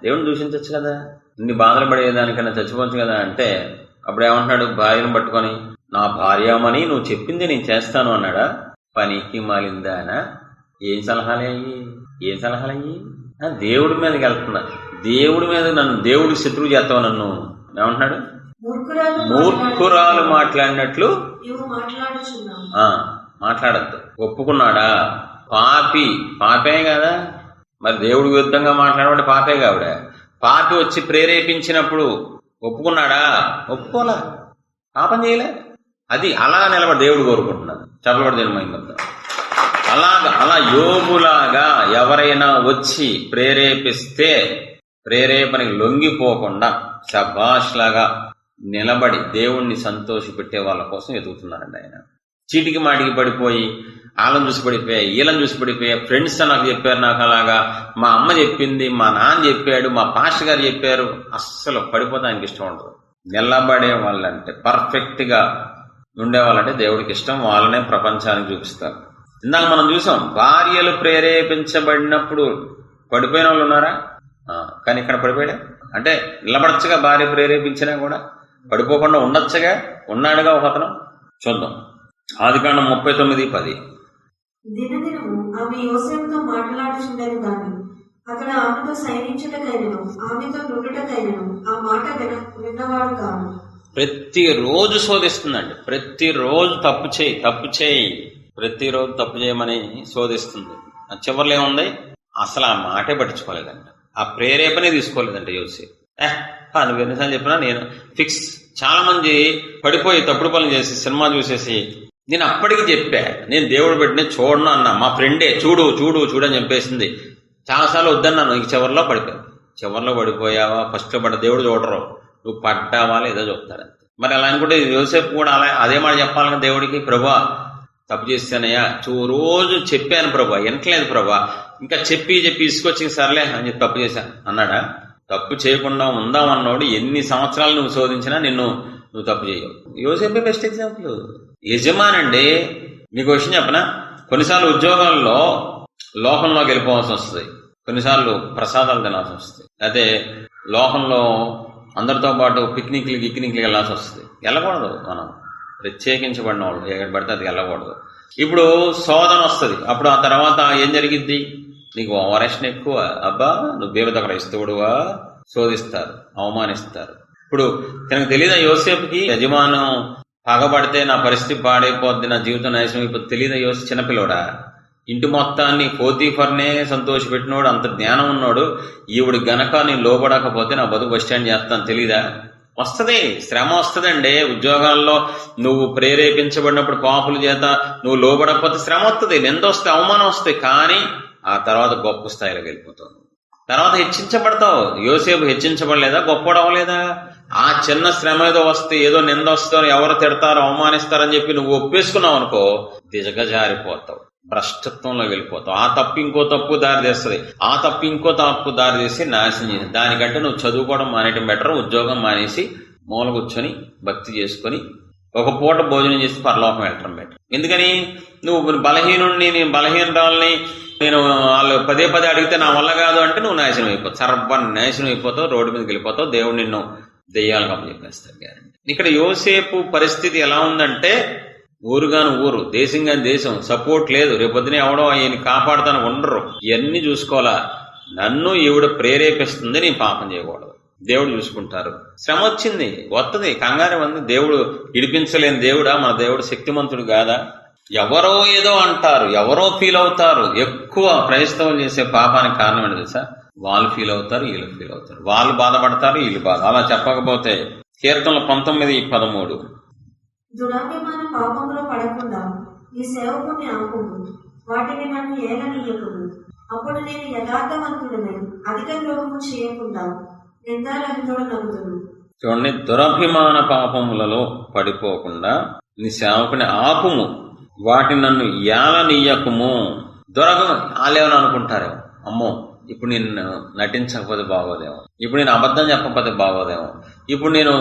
దేవుణ్ణి దూషించచ్చు కదా, ఇన్ని బాధలు పడేదానికన్నా చచ్చిపోవచ్చు కదా అంటే అప్పుడు ఏమంటున్నాడు, భార్యను పట్టుకొని నా భార్యమని నువ్వు చెప్పింది నేను చేస్తాను అన్నాడా? పనికి మాలిందానా? ఏం సలహాలయ్యి దేవుడి మీదకి వెళ్తున్నా, దేవుడి మీద నన్ను దేవుడి శత్రువు చేస్తావు నన్ను. ఏమంటున్నాడు, మూర్ఖురాలు మాట్లాడినట్లు మాట్లాడద్దు. ఒప్పుకున్నాడా? పాపే కదా మరి, దేవుడి విరుద్ధంగా మాట్లాడమంటే పాపే కావిడ. పాపి వచ్చి ప్రేరేపించినప్పుడు ఒప్పుకున్నాడా? ఒప్పుకోలా, పాపం చేయలే. అది అలా నిలబడి దేవుడు కోరుకుంటున్నాడు. చెప్పబడి జన్మైందంతా అలా యోబులాగా ఎవరైనా వచ్చి ప్రేరేపిస్తే ప్రేరేపణకి లొంగిపోకుండా శభాష్ లాగా నిలబడి దేవుణ్ణి సంతోషపెట్టే వాళ్ళ కోసం ఎదుగుతున్నారండి ఆయన. చీటికి మాటికి పడిపోయి వాళ్ళని చూసి పడిపోయా, వీళ్ళని చూసి పడిపోయా, ఫ్రెండ్స్ నాకు చెప్పారు, నాకు అలాగా మా అమ్మ చెప్పింది, మా నాన్న చెప్పాడు, మా పాస్టర్ గారు చెప్పారు, అస్సలు పడిపోతానికి ఇష్టం ఉండదు. నిలబడే వాళ్ళంటే పర్ఫెక్ట్ గా ఉండేవాళ్ళంటే దేవుడికి ఇష్టం, వాళ్ళనే ప్రపంచానికి చూపిస్తారు. ఇందాక మనం చూసాం, భార్యలు ప్రేరేపించబడినప్పుడు పడిపోయిన వాళ్ళు ఉన్నారా? కానీ ఇక్కడ పడిపోయాడా అంటే నిలబడచ్చుగా, భార్య ప్రేరేపించినా కూడా పడిపోకుండా ఉండొచ్చుగా, ఉన్నాడుగా ఒక అతను. చూద్దాం ఆదికాండం 39:10. దినదినము ఆమె యోసేపుతో మాట్లాడుచుండేది గాని అతడు ఆమెతో సైనించుటకైనను ఆమెతో నుండుటకైనను ఆ మాట విన్నవాడు కాదు. ప్రతిరోజు శోధిస్తుందండి, ప్రతిరోజు తప్పు చేయి, ప్రతిరోజు తప్పు చేయమని శోధిస్తుంది. చివరిలో ఏముంది, అసలు ఆ మాటే పట్టించుకోలేదంట, ఆ ప్రేరేపనే తీసుకోలేదంట యోసేపు. నువ్వు ఎన్నిసార్లు చెప్పినా నేను ఫిక్స్. చాలా మంది పడిపోయి తప్పుడు పనులు చేసి సినిమా చూసేసి నేను అప్పటికి చెప్పా, నేను దేవుడు పెట్టిన చూడను అన్నా, మా ఫ్రెండే చూడు అని చెప్పేసింది. చాలాసార్లు వద్దన్నాను, ఇంక చివరిలో పడిపోయావా, ఫస్ట్ లో పడ్డ దేవుడు చూడరు, నువ్వు పడ్డావా లేదా చూపుతాడు. మరి అలా అనుకుంటే యోసేపు కూడా అదే మాట చెప్పాలని దేవుడికి, ప్రభా తప్పు చేస్తానయ్యా, రోజు చెప్పాను ప్రభా, వినట్లేదు ప్రభా, ఇంకా చెప్పి ఇసుకొచ్చి సర్లే అని చెప్పి తప్పు చేశాను అన్నాడా? తప్పు చేయకుండా ఉందామన్నోడు ఎన్ని సంవత్సరాలు నువ్వు శోధించినా నువ్వు తప్పు చేయవు. యోసేపే బెస్ట్ ఎగ్జాంపుల్. యజమానండి. మీకు విషయం చెప్పనా, కొన్నిసార్లు ఉద్యోగాల్లో లోకంలోకి వెళ్ళిపోవాల్సి వస్తుంది, కొన్నిసార్లు ప్రసాదాలు తినాల్సి వస్తుంది, అయితే లోకంలో అందరితో పాటు పిక్నిక్లు వెళ్ళాల్సి వస్తుంది. వెళ్ళకూడదు, మనం ప్రత్యేకించబడిన వాళ్ళు ఎక్కడ పడితే అది వెళ్ళకూడదు. ఇప్పుడు శోధన వస్తుంది, అప్పుడు ఆ తర్వాత ఏం జరిగిద్ది, నీకు ఓవరాక్షన్ ఎక్కువ, అబ్బా నువ్వు దేవుడి దగ్గర ఇస్తుడువా, శోధిస్తారు, అవమానిస్తారు. ఇప్పుడు తనకు తెలియదా యోసేపుకి యజమానం పగబడితే నా పరిస్థితి పాడైపోద్ది, నా జీవితం నాశనం అయిపోద్ది తెలియదా? యోసేపు చిన్నపిల్లోడా, ఇంటి మొత్తాన్ని పోతీఫర్నే సంతోషపెట్టినోడు, అంత జ్ఞానం ఉన్నాడు, ఈవిడ గనక నేను లోబడకపోతే నా బతుకు బస్ స్టాండ్ చేస్తాను తెలీదా? వస్తుంది, శ్రమ వస్తుందండి. ఉద్యోగాల్లో నువ్వు ప్రేరేపించబడినప్పుడు పాపుల చేత నువ్వు లోబడకపోతే శ్రమ వస్తుంది, నింద వస్తే, అవమానం వస్తాయి, కానీ ఆ తర్వాత గొప్ప స్థాయిలోకి వెళ్ళిపోతావు, తర్వాత హెచ్చించబడతావు. యోసేపు హెచ్చించబడలేదా, గొప్పడవలేదా? ఆ చిన్న శ్రమ ఏదో వస్తే, ఏదో నింద వస్తుందో, ఎవరు తిడతారో అవమానిస్తారని చెప్పి నువ్వు ఒప్పేసుకున్నావు అనుకో, దిగజారిపోతావు, భ్రష్టత్వంలో వెళ్ళిపోతావు. ఆ తప్పు ఇంకో తప్పు దారి తీస్తుంది, ఆ తప్పు ఇంకో తప్పు దారి తీసి నాశనం చేసి, దానికంటే నువ్వు చదువుకోవడం మానేయటం బెటర్, ఉద్యోగం మానేసి మూల కూర్చొని భక్తి చేసుకుని ఒక పూట భోజనం చేసి పరలోకం వెళ్ళటం బెటర్. ఎందుకని, నువ్వు బలహీనుడిని, నేను బలహీనరాలని నేను వాళ్ళు పదే అడిగితే నా వల్ల కాదు అంటే నువ్వు నాశనం అయిపోతావు, నాశనం అయిపోతావు, రోడ్డు మీదకి వెళ్ళిపోతావు, దేవుడు నిన్ను దెయ్యాలుగా చెప్పేస్తాడు గ్యారంటీ. ఇక్కడ యోసేపు పరిస్థితి ఎలా ఉందంటే, ఊరుగాను ఊరు, దేశం కాని దేశం, సపోర్ట్ లేదు, రేపొద్దునే ఎవడో ఆయన కాపాడుతాను ఉండరు, ఇవన్నీ చూసుకోవాలా. నన్ను ఈవిడ ప్రేరేపిస్తుంది, నేను పాపం చేయకూడదు, దేవుడు చూసుకుంటారు. శ్రమ వచ్చింది, వస్తుంది, కంగారు ఉంది. దేవుడు ఇడిపించలేని దేవుడా? మన దేవుడు శక్తిమంతుడు కాదా? ఎవరో ఏదో అంటారు, ఎవరో ఫీల్ అవుతారు. ఎక్కువ క్రైస్తవులు చేసే పాపానికి కారణం ఏంటి తెలుసా? వాళ్ళు ఫీల్ అవుతారు, వీళ్ళు ఫీల్ అవుతారు, వాళ్ళు బాధపడతారు, వీళ్ళు బాధ. అలా చెప్పకపోతే కీర్తనలు 19:13 దురాభిమాన పాపంలో పడకుండా నీ సేవకుని ఆపుము, వాటిని నన్ను ఏలనీయకుము. అప్పుడు నేను యథార్థవంతుడనై అధిక ద్రోహము చేయకుండా నిందారహితుడు నమ్ముదును. చూడండి, దురభిమాన పాపములలో పడిపోకుండా నీ సేవకుని ఆపుము, వాటిని నన్ను ఏలనీయకుము. వాళ్ళేమని అనుకుంటారేమో, అమ్మో ఇప్పుడు నేను నటించకపోతే బాగోదేమో, ఇప్పుడు నేను అబద్ధం చెప్పకపోతే బాగోదేమో, ఇప్పుడు నేను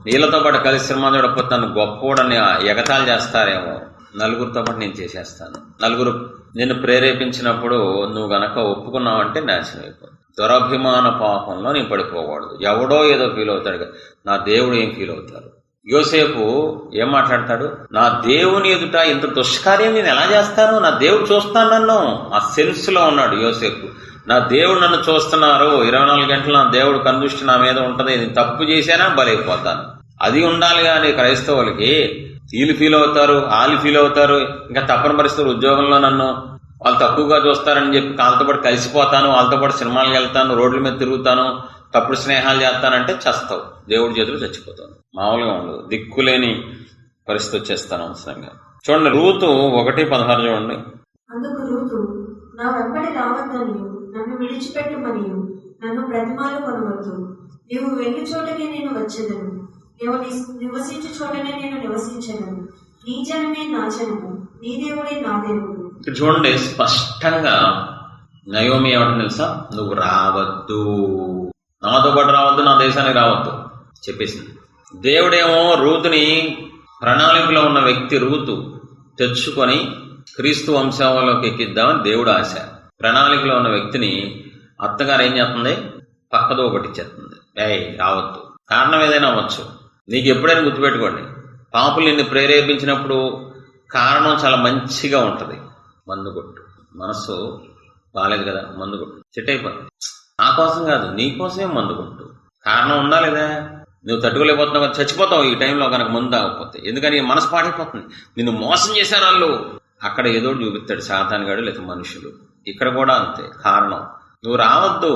వీళ్ళతో పాటు కలిసి సినిమా చూడకపోతే నన్ను గొప్పోడని ఎగతాళి చేస్తారేమో, నలుగురితో పాటు నేను చేసేస్తాను. నలుగురు నిన్ను ప్రేరేపించినప్పుడు నువ్వు గనక ఒప్పుకున్నావంటే నాశనం అయిపోతుంది. దురభిమాన పాపంలో నేను పడిపోకూడదు. ఎవడో ఏదో ఫీల్ అవుతాడు, నా దేవుడు ఏం ఫీల్ అవుతారు? యోసేపు ఏం మాట్లాడతాడు? నా దేవుని ఎదుట ఇంత దుష్కార్యం నేను ఎలా చేస్తాను? నా దేవుడు చూస్తాను నన్ను. ఆ సెన్స్ లో ఉన్నాడు యోసేపు. నా దేవుడు నన్ను చూస్తున్నారు, 24 గంటలు నా దేవుడు కనుదృష్టి నా మీద ఉంటది, నేను తప్పు చేశానా బలైపోతాను. అది ఉండాలి. కానీ క్రైస్తవులకి వీళ్ళు ఫీల్ అవుతారు, వాళ్ళు ఫీల్ అవుతారు, ఇంకా తప్పని పరిస్థితులు ఉద్యోగంలో నన్ను వాళ్ళు తక్కువగా చూస్తారని చెప్పి వాళ్ళతో పాటు కలిసిపోతాను, వాళ్ళతో పాటు సినిమాలకు వెళ్తాను, రోడ్ల మీద తిరుగుతాను, తప్పుడు స్నేహాలు చేస్తానంటే చస్తావు, దేవుడి చేతులు చచ్చిపోతాను. మామూలుగా ఉండదు, దిక్కులేని పరిస్థితి వచ్చేస్తాను అవసరంగా. చూడండి, రూతు 1:16 చూడండి. అందుకు రూతు, నా వెంబడి రావద్దనియు నన్ను విడిచిపెట్టుమనియు నన్ను బ్రతిమాలు కొనవద్దు. నీవు వెళ్ళు చోటనే నేను వచ్చేదను, నీవు నివసించు చోటనే నేను నివసించను. నీ జనమే నా జనము, నీ దేవుడే నా దేవుడు. చూడండి, స్పష్టంగా నయోమి ఏమంటుంది తెలుసా? నువ్వు రావద్దు, నాతో పాటు రావద్దు, నా దేశానికి రావద్దు చెప్పేసింది. దేవుడేమో రూతుని, ప్రణాళికలో ఉన్న వ్యక్తి రూతు తెచ్చుకొని క్రీస్తు వంశావళిలోకి ఎక్కిద్దామని దేవుడు ఆశ. ప్రణాళికలో ఉన్న వ్యక్తిని అత్తగారు ఏం చేస్తుంది? పక్కదో పట్టించేస్తుంది. రావద్దు. కారణం ఏదైనా అవ్వచ్చు. నీకు ఎప్పుడైనా గుర్తుపెట్టుకోండి, పాపులు నిన్ను ప్రేరేపించినప్పుడు కారణం చాలా మంచిగా ఉంటది. మందు కొట్టు, మనసు బాగాలేదు కదా, మందు కొట్టు, సెట్ అయిపోతుంది. నా కోసం కాదు, నీ కోసమే మందు కొట్టు. కారణం ఉందా లేదా? నువ్వు తట్టుకోలేకపోతున్నావు కదా, చచ్చిపోతావు ఈ టైంలో కనుక ముందు తాగకపోతే. ఎందుకని మనసు పాడైపోతుంది. నిన్ను మోసం చేశారు వాళ్ళు. అక్కడ ఏదో చూపిస్తాడు సాతానుగాడు లేదా మనుషులు. ఇక్కడ కూడా అంతే. కారణం నువ్వు రావద్దు,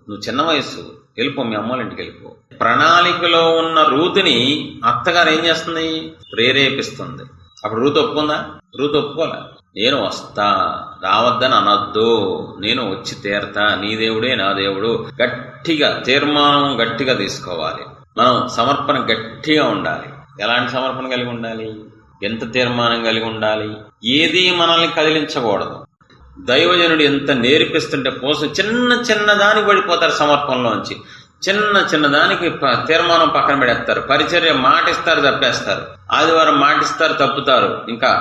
నువ్వు చిన్న వయసు, వెళ్ళిపో, మీ అమ్మోళ్ళ ఇంటికి వెళ్ళిపో. ప్రణాళికలో ఉన్న రూతుని అత్తగారు ఏం చేస్తుంది? ప్రేరేపిస్తుంది. అప్పుడు రూతు ఒప్పుకుందా? రూతు ఒప్పుకోలే. నేను వస్తా, రావద్దని అనొద్దు, నేను వచ్చి తీరతా, నీ దేవుడే నా దేవుడు. గట్టిగా తీర్మానం గట్టిగా తీసుకోవాలి. మనం సమర్పణ గట్టిగా ఉండాలి. ఎలాంటి సమర్పణ కలిగి ఉండాలి? ఎంత తీర్మానం కలిగి ఉండాలి? ఏది మనల్ని కదిలించకూడదు. దైవజనుడు ఎంత నేర్పిస్తుంటే కోసం చిన్న చిన్న దానికి పడిపోతారు సమర్పణలోంచి. చిన్న చిన్న దానికి తీర్మానం పక్కన పెడేస్తారు. పరిచర్య మాటిస్తారు, తప్పేస్తారు. ఆదివారం మాటిస్తారు, తప్పుతారు. ఇంకా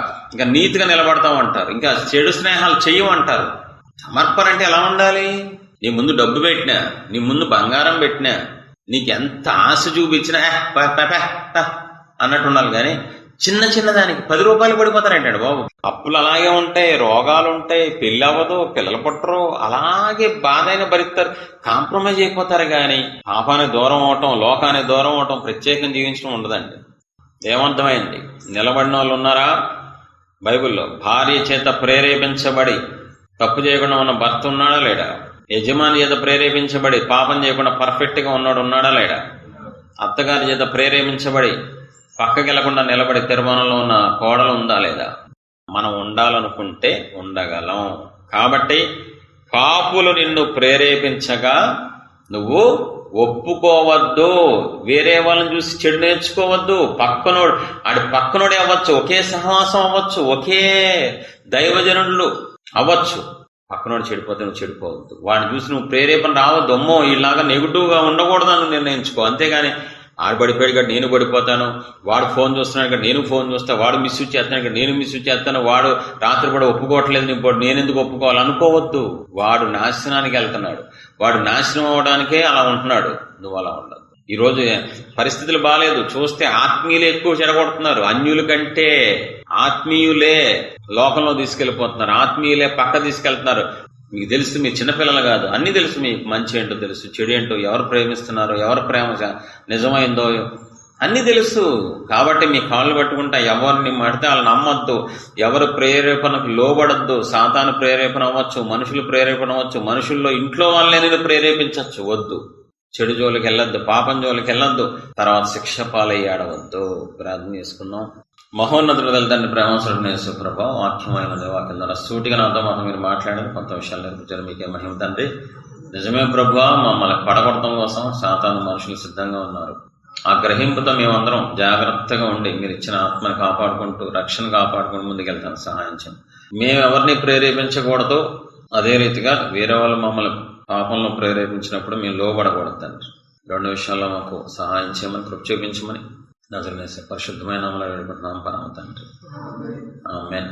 నీతిగా నిలబడతామంటారు. ఇంకా చెడు స్నేహాలు చెయ్యమంటారు. సమర్పణ అంటే ఎలా ఉండాలి? నీ ముందు డబ్బు పెట్టినా, నీ ముందు బంగారం పెట్టినా, నీకు ఎంత ఆశ చూపించినా అన్నట్టు ఉండాలి. కానీ చిన్న చిన్న దానికి 10 రూపాయలు పడిపోతారంటాడు బాబు. అప్పులు అలాగే ఉంటాయి, రోగాలు ఉంటాయి, పెళ్లి అవ్వదు, పిల్లలు పుట్టరు, అలాగే బాధ అయినా భరిస్తారు, కాంప్రమైజ్ అయిపోతారు. కానీ పాపానికి దూరం అవటం, లోకానికి దూరం అవటం, ప్రత్యేకంగా జీవించడం ఉండదండి. ఏమర్థమైంది? నిలబడిన వాళ్ళు ఉన్నారా బైబిల్లో? భార్య చేత ప్రేరేపించబడి తప్పు చేయకుండా ఉన్న భర్త ఉన్నాడా లేడా? యజమాని చేత ప్రేరేపించబడి పాపం చేయకుండా పర్ఫెక్ట్ గా ఉన్నాడా లేడా? అత్తగారి చేత ప్రేరేపించబడి పక్కకెళ్లకుండా నిలబడి తీర్మానంలో ఉన్న కోడలు ఉందా లేదా? మనం ఉండాలనుకుంటే ఉండగలం. కాబట్టి పాపులు నిన్ను ప్రేరేపించగా నువ్వు ఒప్పుకోవద్దు. వేరే వాళ్ళని చూసి చెడు నేర్చుకోవద్దు. పక్కనోడే అవ్వచ్చు, ఒకే సహవాసం అవ్వచ్చు, ఒకే దైవజనులు అవ్వచ్చు. పక్కనోడు చెడిపోతే నువ్వు చెడిపోవద్దు. వాడిని చూసి నువ్వు ప్రేరేపణ రావద్దు. అమ్మో ఇలాగా నెగిటివ్ గా ఉండకూడదని నిర్ణయించుకో. అంతేగాని ఆడు పడిపోయాడు కదా నేను పడిపోతాను, వాడు ఫోన్ చూస్తున్నాడు కదా నేను ఫోన్ చూస్తా, వాడు మిస్యూజ్ చేస్తున్నాడు కదా నేను మిస్యూజ్ చేస్తాను, వాడు రాత్రి కూడా ఒప్పుకోవట్లేదు నేను ఎందుకు ఒప్పుకోవాలి అనుకోవద్దు. వాడు నాశనానికి వెళ్తున్నాడు, వాడు నాశనం అవడానికే అలా ఉంటున్నాడు. నువ్వు అలా ఉండదు. ఈ రోజు పరిస్థితులు బాగాలేదు. చూస్తే ఆత్మీయులే ఎక్కువ చెడగొడుతున్నారు. అన్యుల కంటే ఆత్మీయులే లోకంలో తీసుకెళ్లిపోతున్నారు. ఆత్మీయులే పక్క తీసుకెళ్తున్నారు. మీకు తెలుసు, మీరు చిన్నపిల్లలు కాదు, అన్ని తెలుసు. మీకు మంచి ఏంటో తెలుసు, చెడు ఏంటో, ఎవరు ప్రేమిస్తున్నారో, ఎవరు ప్రేమ నిజమైందో అన్నీ తెలుసు. కాబట్టి మీ కాళ్ళు పట్టుకుంటా ఎవరిని మాడితే వాళ్ళు నమ్మొద్దు. ఎవరు ప్రేరేపణకు లోబడద్దు. సాతాను ప్రేరేపణ అవ్వచ్చు, మనుషులు ప్రేరేపణ అవ్వచ్చు, మనుషుల్లో ఇంట్లో వాళ్ళని నేను ప్రేరేపించవచ్చు. వద్దు. చెడు జోలికి వెళ్ళొద్దు, పాపం జోలికి వెళ్ళొద్దు, తర్వాత శిక్ష పాలయ్యాడవద్దు. ప్రార్థన చేసుకుందాం. మహోన్నతుడు తండ్రి, ప్రేమసుడు యేసుప్రభ, వాక్యమైన దేవాక్యం ద్వారా సూటిగా నాతో మాతో మీరు మాట్లాడారు, కొంత విషయాలు నేర్పించారు. మీకే మహిమ తండ్రి. నిజమే ప్రభువా, మమ్మల్ని పడగొట్టడం కోసం సాతాను మనుషులు సిద్ధంగా ఉన్నారు. ఆ గ్రహింపుతో మేమందరం జాగ్రత్తగా ఉండి మీరు ఇచ్చిన ఆత్మని కాపాడుకుంటూ, రక్షణ కాపాడుకుంటూ ముందుకెళ్తాను సహాయం చేయండి. మేము ఎవరిని ప్రేరేపించకూడదు, అదే రీతిగా వేరే వాళ్ళు మమ్మల్ని పాపంలో ప్రేరేపించినప్పుడు మేము లోబడకూడదు తండ్రి. రెండు విషయాల్లో మాకు సహాయం చేయమని, కృప చూపించమని నజరేయుని పరిశుద్ధమైన నామములో వేడుకుంటున్నాం పరమ తండ్రి. ఆమేన్.